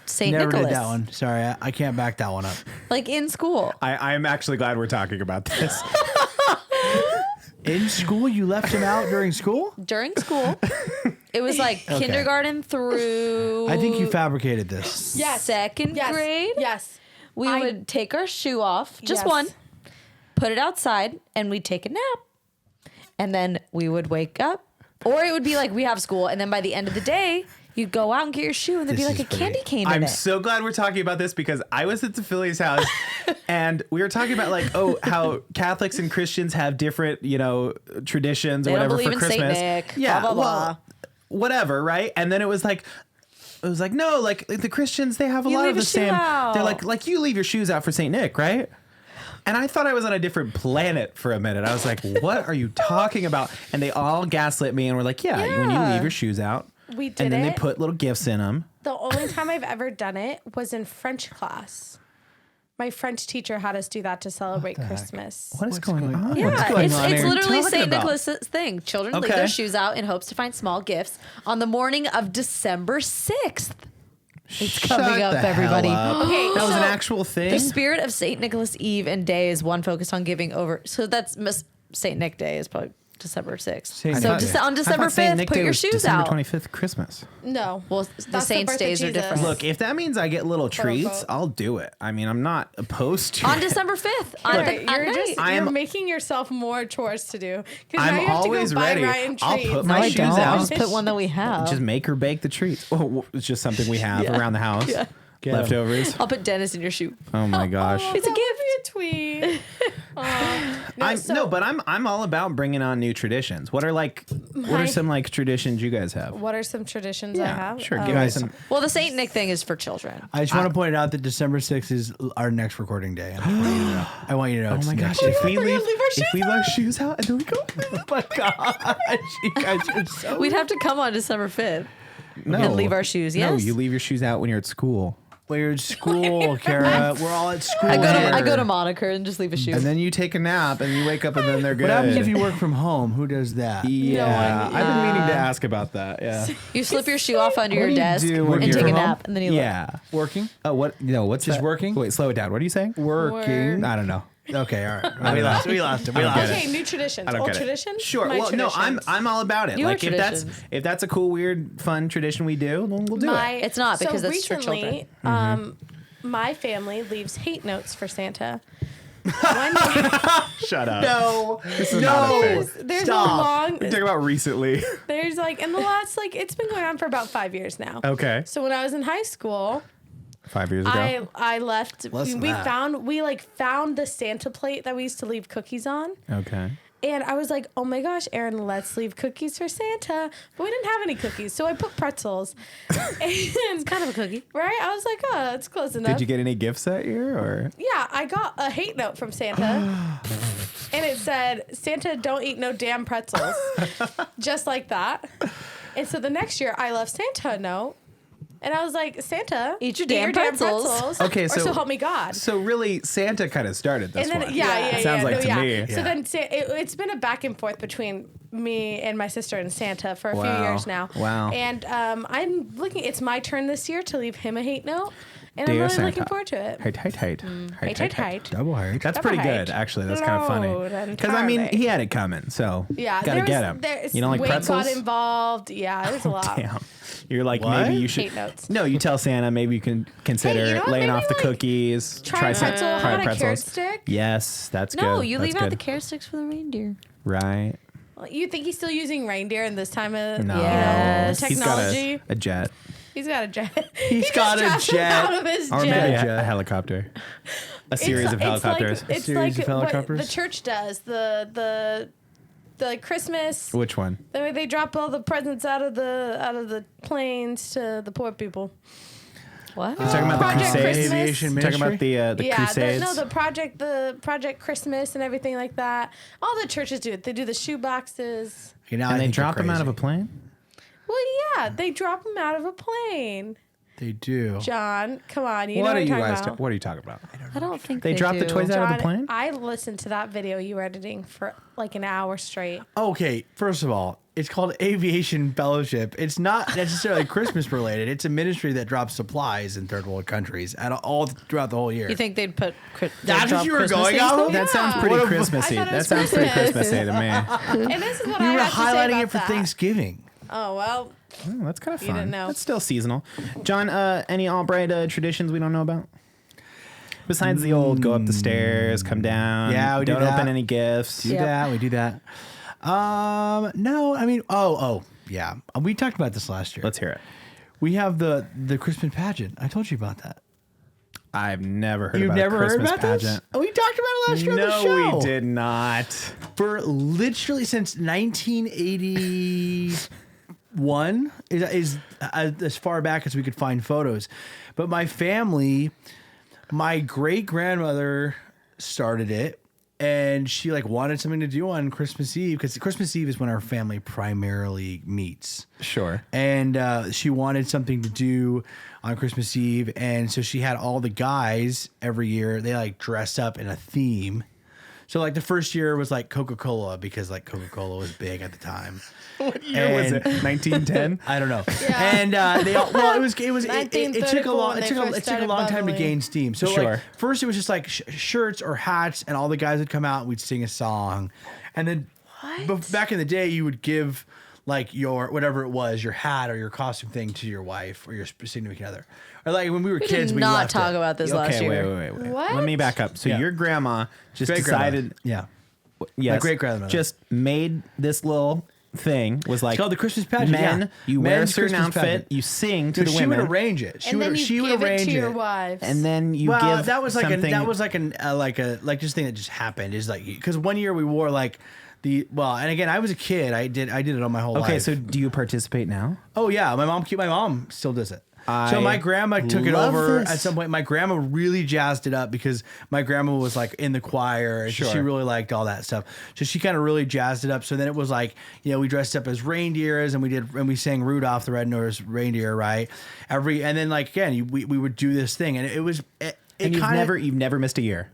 St. Never Nicholas. did that one. Sorry, I can't back that one up. Like in school. I'm actually glad we're talking about this. In school, you left him out during school? During school. It was like kindergarten through I think you fabricated this. Yes. second Yes. grade. Yes. We would take our shoe off, just Yes. one, put it outside, and we'd take a nap. And then we would wake up. Or it would be like we have school, and then by the end of the day, you'd go out and get your shoe, and there'd This be like is a pretty- candy cane in I'm it. so glad we're talking about this because I was at Tafolla's house and we were talking about like, how Catholics and Christians have different, traditions or They don't whatever believe for in Saint Christmas. Nick, Yeah, blah, blah, well, whatever, right? And then it was like no, like the Christians, they have a lot leave of the your shoe same. out. They're like you leave your shoes out for Saint Nick, right? And I thought I was on a different planet for a minute. I was like, what are you talking about? And they all gaslit me and were like, yeah. When you leave your shoes out. We did And then they it. put little gifts in them. The only time I've ever done it was in French class. My French teacher had us do that to celebrate Christmas. What is going on? Yeah, What's going it's on here? literally Talking St. about? Nicholas's thing. Children leave Okay. their shoes out in hopes to find small gifts on the morning of December 6th. It's coming Shut up, the hell everybody. up. Okay, That was an so actual thing. The spirit of St. Nicholas Eve and day is one focused on giving over. So that's St. Nick Day is probably December 6th. Saint So Nick Day. on December 5th, put your shoes December out. 25th, Christmas. No. Well, the That's saints' birth of days are Jesus. different. Look, if that means I get little treats, unquote. I'll do it. I mean, I'm not opposed to On it. December 5th. Right, I you're am- making yourself more chores to do. Because now I'm you have always to go buy ready. Ryan I'll treats. put No, my I shoes don't. out. I'll just put one that we have. Just make her bake the treats. Oh, it's just something we have around the house. Get 'em. Leftovers. I'll put Dennis in your shoe. Oh my gosh. Oh, It's a that gift. would be a tweet. But I'm all about bringing on new traditions. What are some like traditions you guys have? What are some traditions I have? Sure. Give me some. Well, the Saint Nick thing is for children. I just want to point out that December 6th is our next recording day. I want you to know. Oh it's my next gosh! year. If we we're gonna leave leave our shoes out and then we go. Oh my gosh. You guys are so... We'd have to come on December 5th No. and leave our shoes. No, Yes. you leave your shoes out when you're at school. We're at school, Cara. We're all at school. I here. go to Moniker and just leave a shoe. And then you take a nap and you wake up and then they're good. What happens if you work from home? Who does that? Yeah, one. I've been meaning to ask about that. Yeah. You slip your shoe off under What your do you desk do when and you're take a from nap, and then you look. Yeah. Working? Oh, what? No, what's Just that? working? Wait, slow it down. What are you saying? Working. I don't know. Okay, all right. We lost it. We lost get it. Okay, new traditions. I don't Old get it. traditions? Sure. My Well, no, traditions. I'm all about it. Your Like traditions. if that's a cool, weird, fun tradition we do, then we'll do My, it. It's not, because so that's for recently, children. my family leaves hate notes for Santa. Shut up. No. This is not a thing. There's Stop. a long. We're talking about recently. There's like in the last it's been going on for about 5 years now. Okay. So when I was in high school, 5 years ago. I left. Less than We that. found the Santa plate that we used to leave cookies on. Okay. And I was like, oh my gosh, Aaron, let's leave cookies for Santa. But we didn't have any cookies. So I put pretzels. It's Kind of a cookie. right? I was like, oh, that's close enough. Did you get any gifts that year or? Yeah, I got a hate note from Santa. And it said, Santa, don't eat no damn pretzels. Just like that. And so the next year, I left Santa a note. And I was like, Santa, Eat your damn pretzels. Okay, or so- so help me God. So really, Santa kind of started this And then one. yeah. It sounds like to me. So then it's been a back and forth between me and my sister and Santa for a few Wow. years now. Wow. And I'm looking. It's my turn this year to leave him a hate note, and Dear I'm really Santa. looking forward to it. Height. Hate. Double height. That's Double pretty height. good, actually. That's kind of funny. Load and Because I mean, tarvet. he had it coming, so Yeah, gotta get him. You don't like weight pretzels? got involved. Yeah, there's a lot. Damn. You're like What? maybe you should. Hate notes. No, you tell Santa maybe you can consider Hey, you know what? laying Maybe, off the like, cookies. Try some pretzel. How try about a carrot pretzels. stick? Yes, that's good. No, you That's leave out good. the carrot sticks for the reindeer. Right. Well, you think he's still using reindeer in this time of No. Yes. technology? He's got a jet. He's got a jet. He's He got just a dropped him jet. out of his Or jet. maybe jet. a helicopter. A series of helicopters. It's series like of what helicopters? the church does. The Christmas. Which one? The way they drop all the presents out of the planes to the poor people. What? You're talking about the Project Crusades? Christmas. Aviation You're talking ministry. about the Crusades? the project Christmas and everything like that. All the churches do it. They do the shoe boxes. Okay, now I And they think you're drop them out of a crazy. plane? Well, yeah, they drop them out of a plane. They do. John, come on, you What know are what you I'm guys? talking about. What are you talking about? I don't think They drop the do. toys out of the John, plane? I listened to that video you were editing for like an hour straight. Okay, first of all, It's called Aviation Fellowship. It's not necessarily Christmas related. It's a ministry that drops supplies in third world countries at all throughout the whole year. You think they'd put? That's what you were Christmas going things off though? of? That sounds Yeah. pretty What a- Christmassy. I thought it That was sounds pretty Christmas. Christmassy to me. And this is what We I were have to say highlighting about it for that. Thanksgiving. Oh well. Oh, that's kind of fun. didn't know. That's still seasonal. John, any Albright traditions we don't know about? Besides the old go up the stairs, come down. Yeah, we do don't that. open any gifts. Do that. We do that. No, I mean, yeah. We talked about this last year. Let's hear it. We have the Christmas pageant. I told you about that. I've never heard You've about never a heard Christmas about pageant. this? Oh, we talked about it last year on the No, show. we did not. For literally since 1981 is as far back as we could find photos. But my family, my great grandmother started it. And she like wanted something to do on Christmas Eve because Christmas Eve is when our family primarily meets. Sure. And she wanted something to do on Christmas Eve, and so she had all the guys every year. They like dress up in a theme. So like the first year was like Coca-Cola because like Coca-Cola was big at the time. What year was it? 1910? I don't know. Yeah. And they all, well, it took a 1934 long when it they took a, first it took a started long time to bubbling. gain steam. So Sure. like first it was just like shirts or hats, and all the guys would come out and we'd sing a song, and then back in the day you would give like your whatever it was, your hat or your costume thing to your wife or your significant other. Or like when we were We kids, did we not left talk it. about this last Okay, year. wait. What? Let me back up. So Yeah. your grandma just Great-grandmother. decided, Yeah. yes, My great-grandmother. just made this little thing. Was like It's called the Christmas pageant. Men, yeah. you wear a Men's certain Christmas outfit, pageant. you sing to No, the she would women, arrange it. She And then would you she would give it arrange to your it. wives. and then you Well, give that was like something. just thing that just happened is like because one year we wore like and again I was a kid I did it all my whole life. Okay, so do you participate now? Oh yeah, my mom still does it. So my grandma took it love over this. at some point. My grandma really jazzed it up because my grandma was like in the choir and so she Sure. really liked all that stuff. So she kind of really jazzed it up. So then it was like, we dressed up as reindeers and we sang Rudolph the Red-Nosed Reindeer, right? And then like again, we would do this thing and it was And you've never missed a year.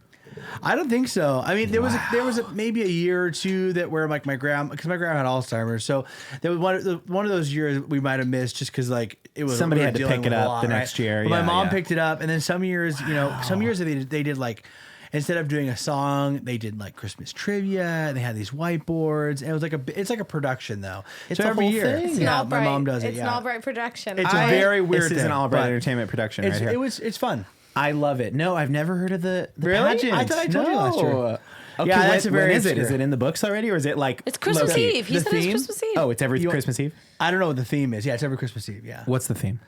I don't think so. I mean, there was maybe a year or two that where like my grandma had Alzheimer's, so there was one of those years we might have missed just because like it was Somebody we were had to dealing pick it with a up lot, the right? next year. But my Yeah, mom yeah. picked it up, and then some years, some years they did like instead of doing a song, they did like Christmas trivia, and they had these whiteboards, and it was like it's like a production though. It's so a every whole year, thing. It's yeah, an my mom does it. It's yeah, an Albright production. It's a very weird This is thing, an Albright but Entertainment production right here. It's fun. I love it. No, I've never heard of the Really? pageant. I thought I told you last year. No. Okay, Yeah, that's a very when is it? obscure. Is it in the books already, or is it like It's Christmas low-key? Eve. He The said it's theme? Christmas Eve. Oh, it's every You- Christmas Eve. I don't know what the theme is. Yeah, it's every Christmas Eve. Yeah, What's the theme?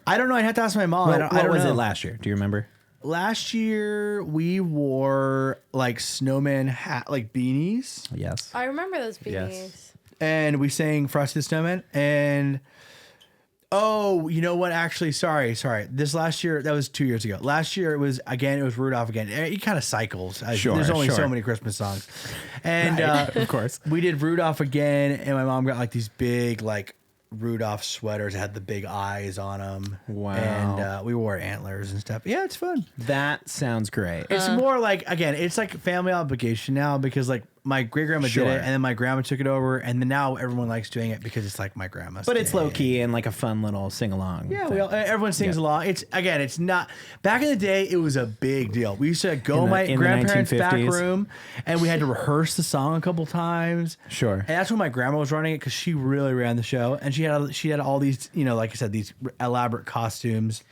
I don't know. I'd have to ask my mom. What, I what don't was know. it last year? Do you remember? Last year we wore like snowman hat, like beanies, Yes. I remember those beanies. Yes. and we sang Frosty the Snowman. And oh, you know what? Actually, sorry. This last year, that was 2 years ago. Last year it was Rudolph again. It kind of cycles. Sure, There's only sure. so many Christmas songs, and Of course. we did Rudolph again. And my mom got like these big like Rudolph sweaters that had the big eyes on them. Wow. And we wore antlers and stuff. Yeah, it's fun. That sounds great. It's more like, again, it's like family obligation now because like my great grandma Sure. did it and then my grandma took it over and then now everyone likes doing it because it's like my grandma's. But it's thing. low key and like a fun little sing along. Yeah, everyone sings along. It's not. Back in the day, it was a big deal. We used to go In my the grandparents' back 1950s. room, and we had to rehearse the song a couple times. Sure. And that's when my grandma was running it because she really ran the show, and she had all these, like I said, these elaborate costumes.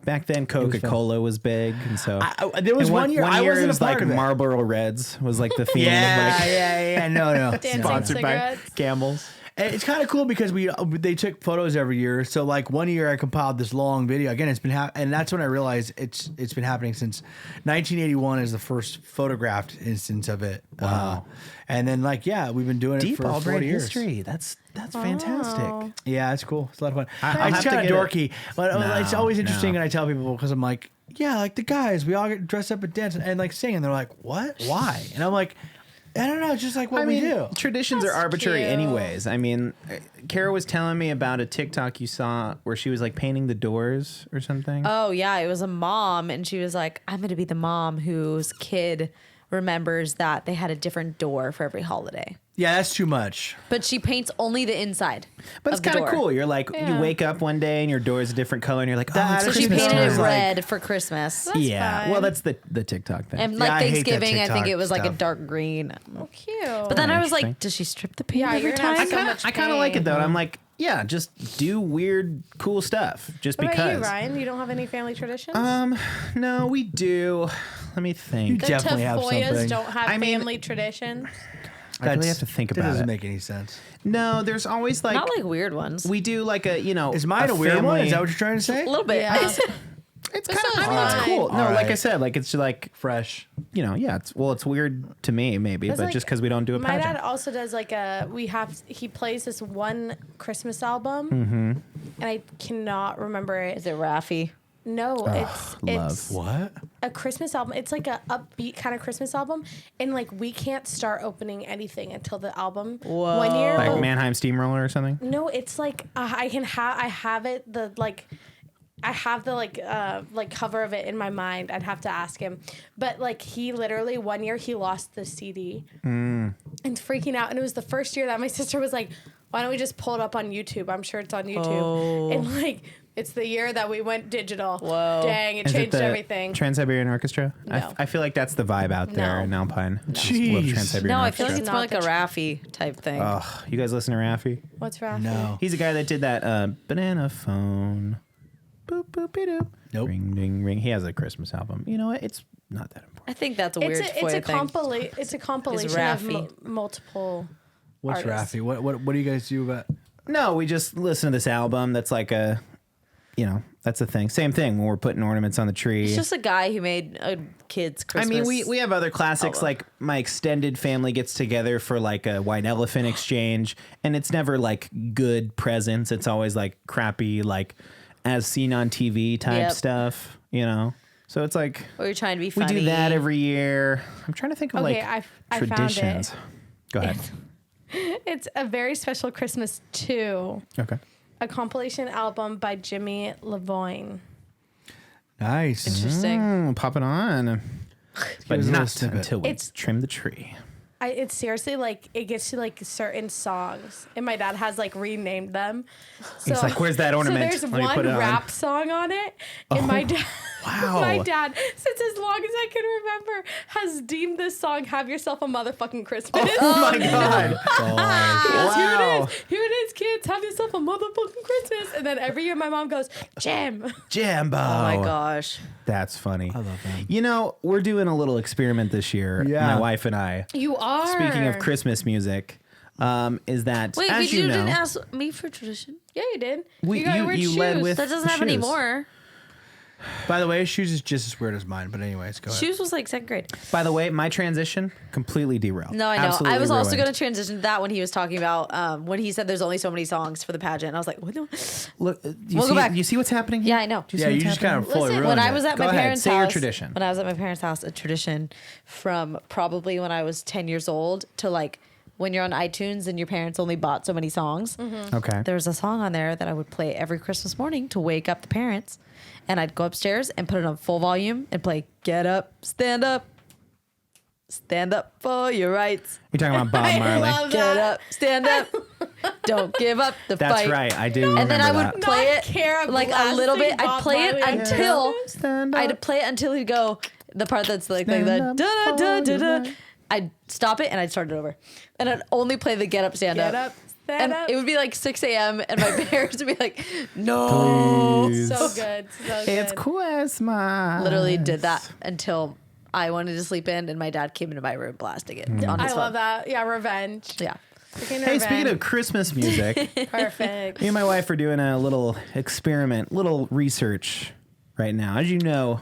Back then, Coca-Cola was big, and so There was and one year I it wasn't was a part like of it. Marlboro Reds was like the theme. Yeah, like, yeah, no. Dancing sponsored by cigarettes. Camels. And it's kind of cool because they took photos every year. So like one year I compiled this long video. Again, it's been and that's when I realized it's been happening since 1981 is the first photographed instance of it. Wow. And then we've been doing it Deep for 40 Albright years. history. That's fantastic. Yeah, it's cool. It's a lot of fun. I'll It's have to kind of get dorky, but it's No, always interesting no. when I tell people because I'm like, yeah, like the guys, we all get dressed up and dance and like sing, and they're like, what? Why? And I'm like, I don't know. It's just like what we do. Traditions are That's arbitrary cute. anyways. I mean, Cara was telling me about a TikTok you saw where she was like painting the doors or something. Oh, yeah. It was a mom, and she was like, I'm going to be the mom whose kid remembers that they had a different door for every holiday. Yeah, that's too much. But she paints only the inside. But it's of the kind of door. cool. You're like, you wake up one day and your door is a different color, and you're like, oh, So it's she Christmas painted it time. red for Christmas. Yeah, fine. well, that's the TikTok thing. And Yeah, like I hate that Thanksgiving, I think TikTok it was like a stuff. dark green. Oh, cute. But then I was Interesting. like, does she strip the paint Yeah, every you're gonna time? have so much I kind of like it pain. though. I'm like, yeah, just do weird, cool stuff, just What because. about you, Ryan? You don't have any family traditions? No, we do. Let me think. the definitely have Tafoyas something. don't have I mean- family traditions. I really have to think That about doesn't it. make any sense. No, there's always like Not like weird ones. we do like a Is mine a weird one? Is that what you're trying to say? A little bit. Yeah. It's This kind of. I mean, one's it's fine. cool. No, All like I right. said, like it's like Fresh. yeah. It's weird to me maybe, It's but like- just because we don't do a My pageant. dad also does he plays this one Christmas album, and I cannot remember it. Is it Raffi? No, it's What? a Christmas album. It's like a upbeat kind of Christmas album, and like we can't start opening anything until the album. Whoa. One year, Like Mannheim Steamroller or something. no, it's like I have it I have the like cover of it in my mind. I'd have to ask him, but like he literally one year he lost the CD and freaking out, and it was the first year that my sister was like, "Why don't we just pull it up on YouTube? I'm sure it's on YouTube." And like. It's the year that we went digital. Whoa. Dang, it Is changed it the everything. Trans-Siberian Orchestra? No. I feel like that's the vibe out there No. in Alpine. Just Jeez. love Trans-Siberian No, I Orchestra. feel like it's Not more like the a Raffi type thing. Ugh, you guys listen to Raffi? What's Raffi? No. He's the guy that did that banana phone. Boop boop doop. Nope. Ring ding ring. He has a Christmas album. You know what? It's not that important. I think that's a weird It's a thing. compilation of Raffi. multiple. What's artists. Raffi? What do you guys do about? No, we just listen to this album. That's like a, that's the thing. Same thing when we're putting ornaments on the tree. It's just a guy who made a kid's Christmas. I mean, we have other classics album. like my extended family gets together for like a white elephant exchange, and it's never like good presents. It's always like crappy, like as seen on TV type Yep. stuff, So it's like Or you're trying to be we funny. do that every year. I'm trying to think of Okay, like I found it. traditions. Go ahead. It's a very special Christmas 2, Okay. a compilation album by Jimmy Lavoine. Nice. Interesting. Pop it on. But us a little not snippet. until we It's- trim the tree. It's seriously like it gets to like certain songs, and my dad has like renamed them. So, He's like, "Where's that ornament? So there's Let me one put it on." rap song on it, and my dad, wow. my dad, since as long as I can remember, has deemed this song "Have Yourself a Motherfucking Christmas." Oh my god. Goes, Here Wow. it is, kids. Have yourself a motherfucking Christmas. And then every year my mom goes, Jam. Jambo. Oh my gosh. That's funny. I love that. We're doing a little experiment this year, Yeah. my wife and I. You are. Speaking of Christmas music, is that Wait, as but you you know, didn't ask me for tradition. Yeah, you did. We- you got you- weird you shoes. led with- That doesn't have Shoes. any more. By the way, shoes is just as weird as mine. But anyways, go ahead. Shoes was like second grade. by the way, my transition completely derailed. No, I know. Absolutely I was also ruined. going to transition to that when he was talking about when he said there's only so many songs for the pageant. I was like, what? the- Look. You We'll see, go back. You see what's happening? Here? Yeah, I know. Do Yeah, see you what's just kind of happening? fully Listen, ruined when I it. was at Go my ahead, parents' say your house, tradition. when I was at my parents' house, a tradition from probably when I was 10 years old to like when you're on iTunes and your parents only bought so many songs. Okay. There was a song on there that I would play every Christmas morning to wake up the parents. And I'd go upstairs and put it on full volume and play Get Up, Stand Up for Your Rights. You're talking about Bob Marley. love Get that. up, stand up. Don't give up the That's fight. right. I do. And then I remember would that. play Not it Cara like a little bit. blasting I'd Bob play it Marley. until Stand up. I'd play it until he'd go the part that's like the Stand up da da for da da your da. right. I'd stop it and I'd start it over, and I'd only play the get up, stand Get up. up, stand And up. it would be like 6 a.m. and my parents would be like, "No." Please. So good. So good. It's Christmas. Literally did that until I wanted to sleep in, and my dad came into my room blasting it on I his phone. love that. Yeah, revenge. Yeah. Hey, speaking of Christmas music, Perfect. me and my wife are doing a little experiment, little research right now. As you know,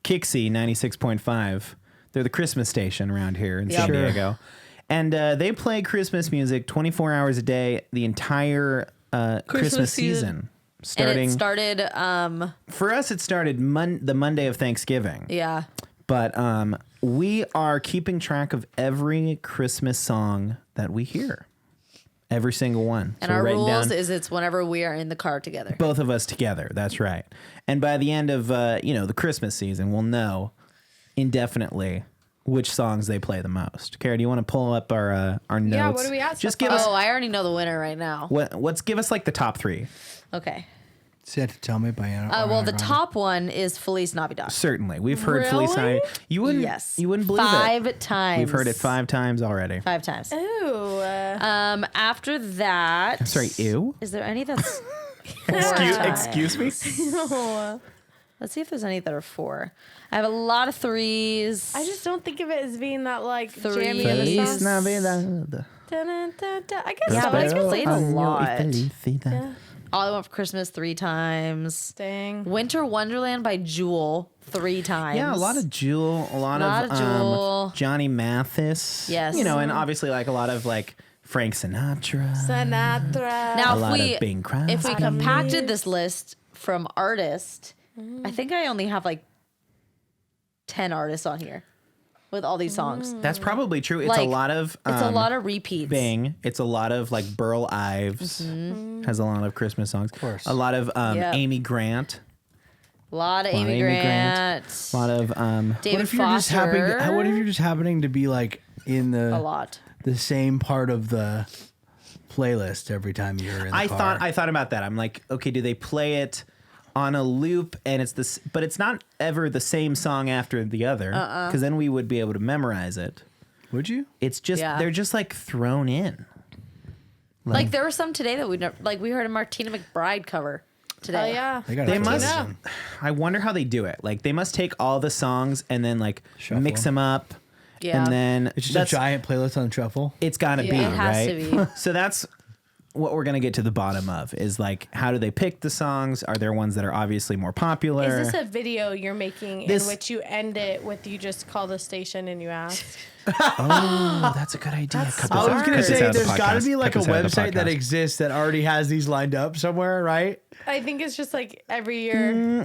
Kixie 96.5, they're the Christmas station around here in San Sure. Diego. And they play Christmas music 24 hours a day, the entire Christmas season. And Starting it started, for us, it started the Monday of Thanksgiving. yeah. But we are keeping track of every Christmas song that we hear. Every single one. And So our we're writing rules down is it's whenever we are in the car together. both of us together. That's right. And by the end of the Christmas season, we'll know indefinitely which songs they play the most. Cara, do you want to pull up our notes? Yeah, what do we ask Just so give us Oh, I already know the winner right now. let's give us like the top 3. Okay. So you have to tell me by Anna. Well, the top one is Feliz Navidad. Certainly, we've heard Feliz Really? Navidad. You wouldn't. Yes. You wouldn't believe it. 5 times. We've heard it 5 times already. 5 times. Ooh. After that. I'm sorry. Ew. Is there any that's 4 times? Excuse me. Let's see if there's any that are 4. I have a lot of 3s. I just don't think of it as being that like Three. jammy of a Feliz song. Navidad. Dun. I guess Yeah, so. but it's Prospero played a año y lot. felicidad. All I Want for Christmas 3 times. Dang. Winter Wonderland by Jewel 3 times. Yeah, a lot of Jewel, a lot Lot of of Jewel. Johnny Mathis. Yes. You know, and obviously like a lot of like Frank Sinatra. Sinatra. Now, A lot of Bing Crosby. if we compacted this list from artist, I think I only have like 10 artists on here with all these songs. That's probably true. It's Like, a lot of It's a lot of repeats. Bing. It's a lot of like Burl Ives has a lot of Christmas songs. Of course. A lot of Yep. Amy Grant. A lot of Lot of Amy Amy Grant. Grant. A lot of David What if you're just Foster. what if you're just happening to be like in A lot. the same part of the playlist every time you're in the I car? thought about that. I'm like, okay, do they play it on a loop and it's this, but it's not ever the same song after the other, because then we would be able to memorize it. Would you? It's just Yeah. they're just like thrown in. Like there were some today that we heard a Martina McBride cover today. Oh yeah. They, They must. know. I wonder how they do it. Like they must take all the songs and then like Shuffle mix them up, Yeah. and then It's just a giant playlist on shuffle. It's got to be, It has right? to be. So that's what we're gonna get to the bottom of is like, how do they pick the songs? Are there ones that are obviously more popular? Is this a video you're making This- in which you end it with you just call the station and you ask? Oh, that's a good idea. Cut I this was out. gonna Cut this say out of the there's got to podcast. be like a Cut this out of the website that podcast. exists that already has these lined up somewhere, right? I think it's just like every year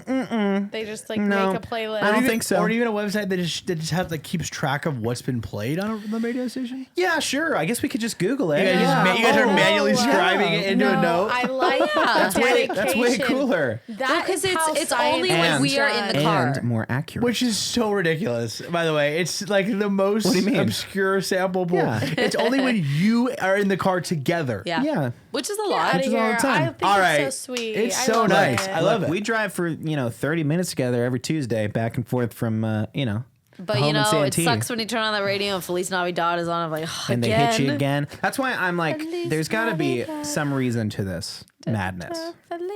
they just like No. make a playlist. I don't Even- think so. Or even a website that just have that keeps track of what's been played on the radio station. Yeah, sure. I guess we could just Google it. You guys are manually scribing it into a note. I like That's way dedication. cooler That Because is how it's science only is when we are in the done. car. and more accurate. Which is so ridiculous, by the way. It's like the most What do you mean? obscure sample pool. Yeah. It's only when you are in the car together. Yeah. Yeah. Which is a Get lot. outta is all the here. time. I think All right. it's so sweet. It's I so love nice. it. I love Look, it. we drive for 30 minutes together every Tuesday, back and forth from But home you in know, it Santee. sucks when you turn on the radio and Feliz Navidad is on. I'm like, oh, and they again. hit you again. That's why I'm like, Feliz there's got to be Navidad. some reason to this madness.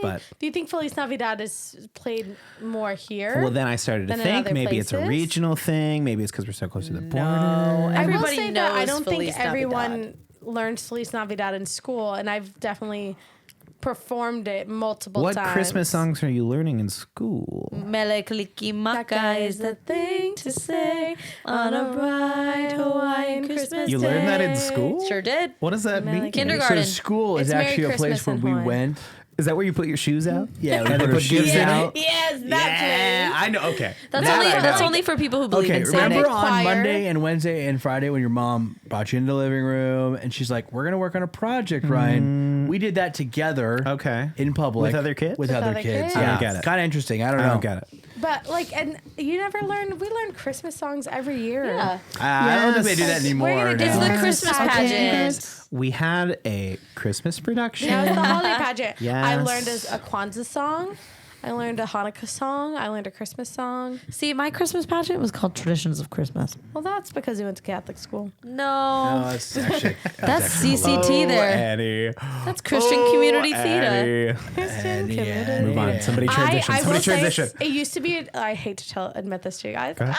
But Do you think Feliz Navidad is played more here? well, then I started to Than in think other maybe it's a places? regional thing. Maybe it's because we're so close to the border. I will Everybody say knows that I don't Feliz think everyone Navidad. learned Feliz Navidad in school, and I've definitely performed it multiple What times. Christmas songs are you learning in school? Mele Kaliki Maka Maka is the thing to say on a bright Hawaiian Christmas You learned that in day. school? Sure did. What does that mean? Kindergarten. So school is It's Merry actually a place Christmas where in we Hawaii. went. Is that where you put your shoes out? Yeah, we And they put our put shoes gifts in out. Yes, Yeah, that I know. Okay. That's That only I know. that's only for people who believe Okay, in Santa. remember on Choir. Monday and Wednesday and Friday when your mom brought you into the living room and she's like, "We're gonna work on a project, Ryan." We did that together. Okay. In public With other kids? With other kids. I Yeah, don't get it. Kind of interesting. I don't I know. don't get it. But like, and you never learned. We learned Christmas songs every year. Yeah. I don't think they do that Yes. anymore. We're gonna do It's now. the Christmas pageant. We had a Christmas production. Now it's the holiday pageant. Yes. I learned a Kwanzaa song. I learned a Hanukkah song. I learned a Christmas song. See, my Christmas pageant was called Traditions of Christmas. Well, that's because we went to Catholic school. No, No, that's actually that's CCT there. Eddie. That's Christian Community Theater. Eddie. Christian yeah. community. Move on. Somebody transition. I Somebody will say transition. It used to be. I hate to admit this to you guys. ahead.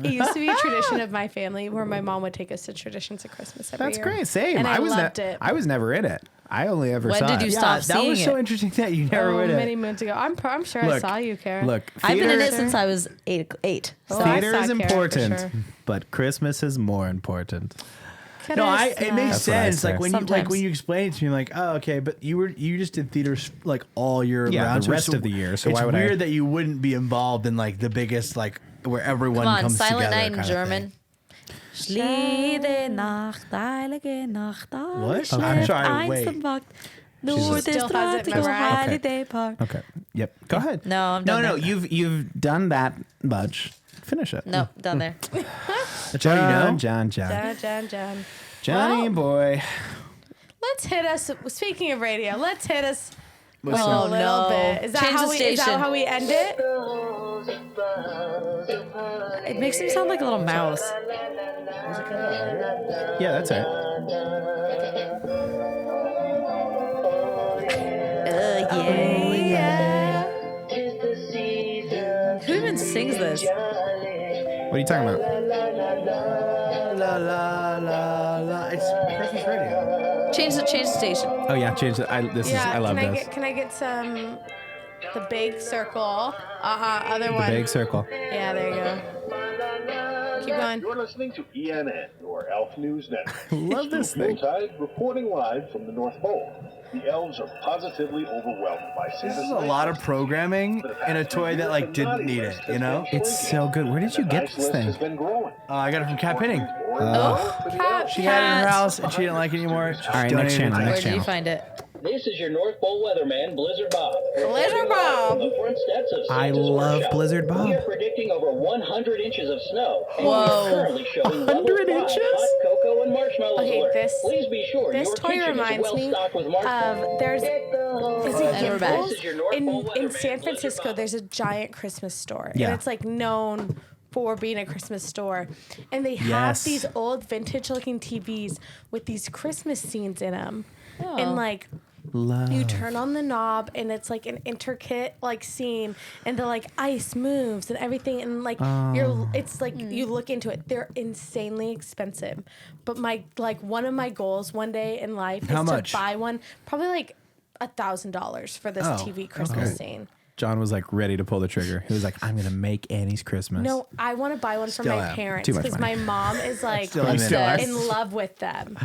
It used to be a tradition of my family where my mom would take us to traditions of Christmas every That's year. great. Same. And I was loved it. I was never in it. I only ever When saw did it. you Yeah, stop that was seeing so it? interesting that you never would many have. moons ago. I'm sure I Look, saw you, Cara. Look, I've been in theater- it since I was eight. So Oh, I Theater saw is Cara for important, sure. but Christmas is more important. No, it makes That's what I sense. say. Like when Sometimes. you explain it to me, I'm like, oh, okay, but you just did theater like all year Yeah, round. the so rest it's- of the year, so it's why would I- weird that you wouldn't be involved in like the biggest like where everyone Come on, comes Silent together. Night in kind of German. thing. Schliede Nacht, heilige Nacht, alles Okay. I'm schläft sorry, wait. einsam wacht. Nur Jesus. der Still has it Straße memorized. Holiday Park. Okay. Yep. Go ahead. No, I'm no, done no. there. You've done that much. Finish it. No, down there. That's all you know? John. Johnny Well, boy. Let's hit us. Speaking of radio, let's hit us with Oh, a little no. bit. Is that Change how the we? Is that station. how we end it? It makes him sound like a little mouse. Yeah, that's it. Yeah. Who even sings this? What are you talking about? La la la la. It's Christmas radio. Change the station. Oh yeah, change it. I love this. Can I get some? The big circle. Other The one. big circle. Yeah, there you go. Keep going. You're listening to ENN, your Elf News Network. Love this thing. Yuletide, reporting live from the North Pole. The elves are positively overwhelmed by Santa's This is a lot of programming in a toy that like didn't need it, you know? It's so good. Where did you get this list thing? has been growing. I got it from Cat Pinning. Cat. She had it in her house and she didn't like it anymore. She All right, donated next it channel, to- next Where did you channel. find it? This is your North Pole weatherman, Blizzard Bob. Blizzard Bob. The front steps of I Santa's love workshop. Blizzard Bob. We are predicting over 100 inches of snow. And Whoa. we are currently showing 100 level 5 inches? hot cocoa and marshmallows Okay, alert. this- Please be sure This your toy kitchen reminds is well me stocked with marshmallows. of is it And we're back. Gimbals? This is your North Pole In weatherman, San Blizzard Francisco, Bob. there's a giant Christmas store, Yeah. and it's like known for being a Christmas store, and they have Yes. these old vintage-looking TVs with these Christmas scenes in them, Oh. and like. Love. You turn on the knob and it's like an intricate like scene and the like ice moves and everything and like it's like you look into it. They're insanely expensive. But my like one of my goals one day in life How is much? to buy one, probably like $1,000 for this Oh, TV Christmas okay. scene. John was like ready to pull the trigger. He was like, "I'm gonna make Annie's Christmas." No, I want to buy one for Still my am. parents Too much because money. my mom is like Still am in. Still are. in love with them.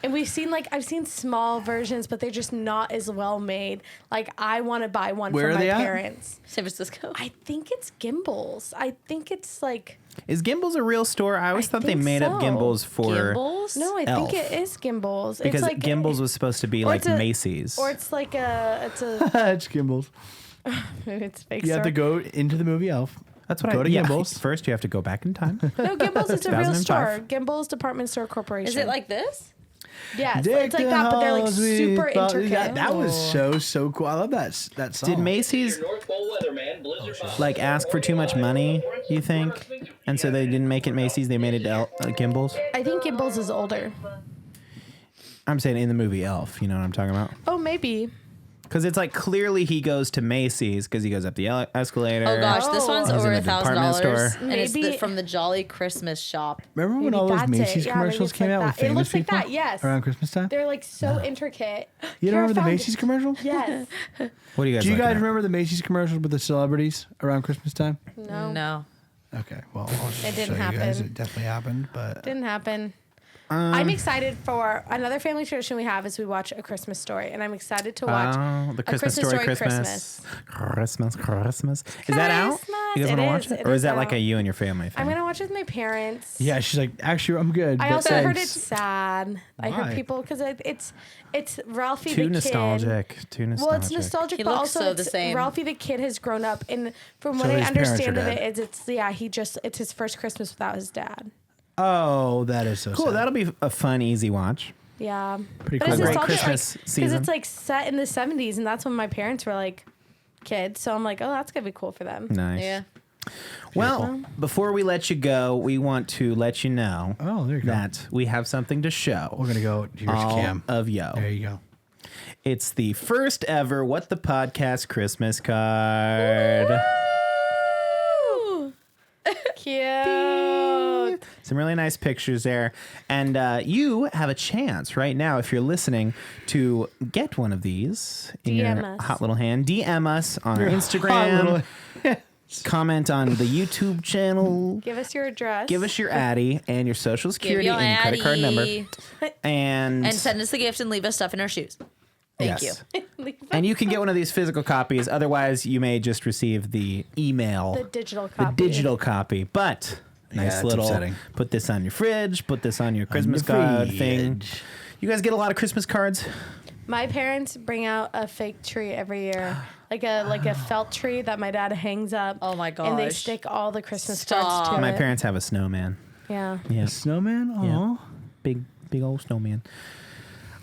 And I've seen small versions, but they're just not as well made. Like I want to buy one Where for are my they at? parents. San Francisco. I think it's Gimbals. I think it's like Is Gimbals a real store? I always I thought they think made up so. Gimbals for Gimbals? no, I Elf. think it is Gimbals. because it's like Gimbals was supposed to be or like it's a- Macy's. or it's like it's It's Gimbals. it's fake. You have to store. go into the movie Elf. That's what Go I to yeah, Gimbals. First, you have to go back in time. No, Gimbals is a real 2005. store. Gimbals Department Store Corporation. Is it like this? Yeah, it's like that, but they're like super intricate. That was so cool. I love that song. Did Macy's Your North Pole weatherman, Blizzard Bob. like ask for too much money? You think? And so they didn't make it Macy's. They made it Gimbals. I think Gimbals is older. I'm saying in the movie Elf. You know what I'm talking about? Oh, maybe. Because it's like clearly he goes to Macy's because he goes up the escalator. Oh gosh, this one's He's over in the $1,000, department store. and it's Maybe- from the Jolly Christmas Shop. Remember when Maybe all those that's Macy's it. Yeah, commercials maybe it's came like out with that. It famous looks like people that, yes. around Christmas time? They're like so intricate. You don't Cara remember the found Macy's it. commercial? Yes. What do you guys? Do you looking guys at? remember the Macy's commercials with the celebrities around Christmas time? No. Okay, well, I'll just It didn't show you guys. happen. It definitely happened, but Didn't happen. I'm excited for another family tradition we have is we watch A Christmas Story, and I'm excited to watch Oh, the A Christmas Story Christmas. Christmas. Is that out? You guys It want to watch is. it? It Or is is that like out. a you and your family thing? I'm gonna watch it with my parents. yeah, she's like, actually, I'm good. I but also heard thanks." it's sad. I Why? heard people because it's Ralphie Too the nostalgic. kid. Too nostalgic. Well, it's nostalgic, He but looks also so it's the same. Ralphie the kid has grown up, and from So what I his parents are understand of dead. it, it's his first Christmas without his dad. Oh, that is so Cool. sad. That'll be a fun, easy watch. Yeah, Pretty but cool. it's Great nostalgic Christmas because season. it's like set in the 70s, and that's when my parents were like kids. So I'm like, oh, that's gonna be cool for them. Nice. Yeah. Well, before we let you go, we want to let you know Oh, there you go. that we have something to show. We're gonna go. Here's all Cam. of yo. There you go. It's the first ever What the Podcast Christmas card. Cute. Some really nice pictures there. And you have a chance right now, if you're listening, to get one of these in DM your us. hot little hand. DM us on our Hot Instagram. little- Comment on the YouTube channel. Give us your address. Give us your Addy and your social Give security your and credit card number. Addy. And And send us the gift and leave us stuff in our shoes. Thank yes. you. And you can get one of these physical copies. Otherwise, you may just receive the email. the digital The copy. digital copy. But nice it's little upsetting. put this on your fridge, put this on your Christmas your card thing. fridge. You guys get a lot of Christmas cards? My parents bring out a fake tree every year, like a felt tree that my dad hangs up. Oh my And they gosh. stick all the Christmas Stop. cards to My it. parents have a snowman. Yeah. Yeah. Snowman? Oh. Yeah. Big old snowman.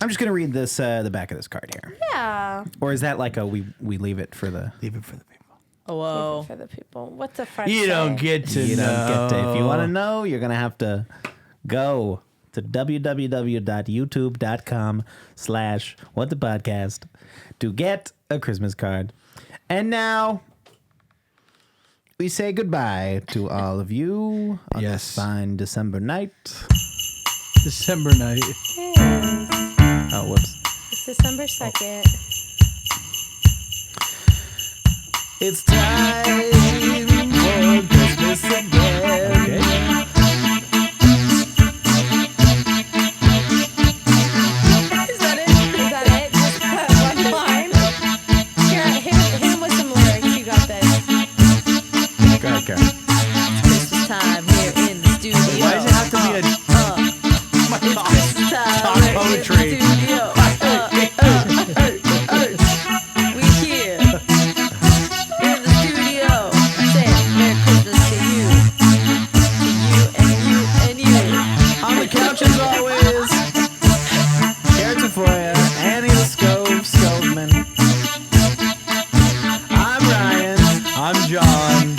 I'm just gonna read this the back of this card here. Yeah. Or is that like a we leave it for the Leave it for the people. Whoa. For the people. What's the French You say? don't get to you know. don't get to, if you want to know, you're gonna have to go to www.youtube.com/whatthepodcast to get a Christmas card. And now we say goodbye to all of you on Yes. this fine December night. December night. Oh, whoops. It's December 2nd. It's time for Christmas again. Okay. Is that it? Is that it? Just that one line? Here, hit him with some lyrics. You got this. Go ahead, Cara. Christmas time here in the studio. Why does it have to be a Christmas time talk here poetry? in the studio. We here in the studio. Say Merry Christmas to you. To you and you and you. On the couch as always, Cara Tafolla, Annie the Skovmand. I'm Ryan. I'm John.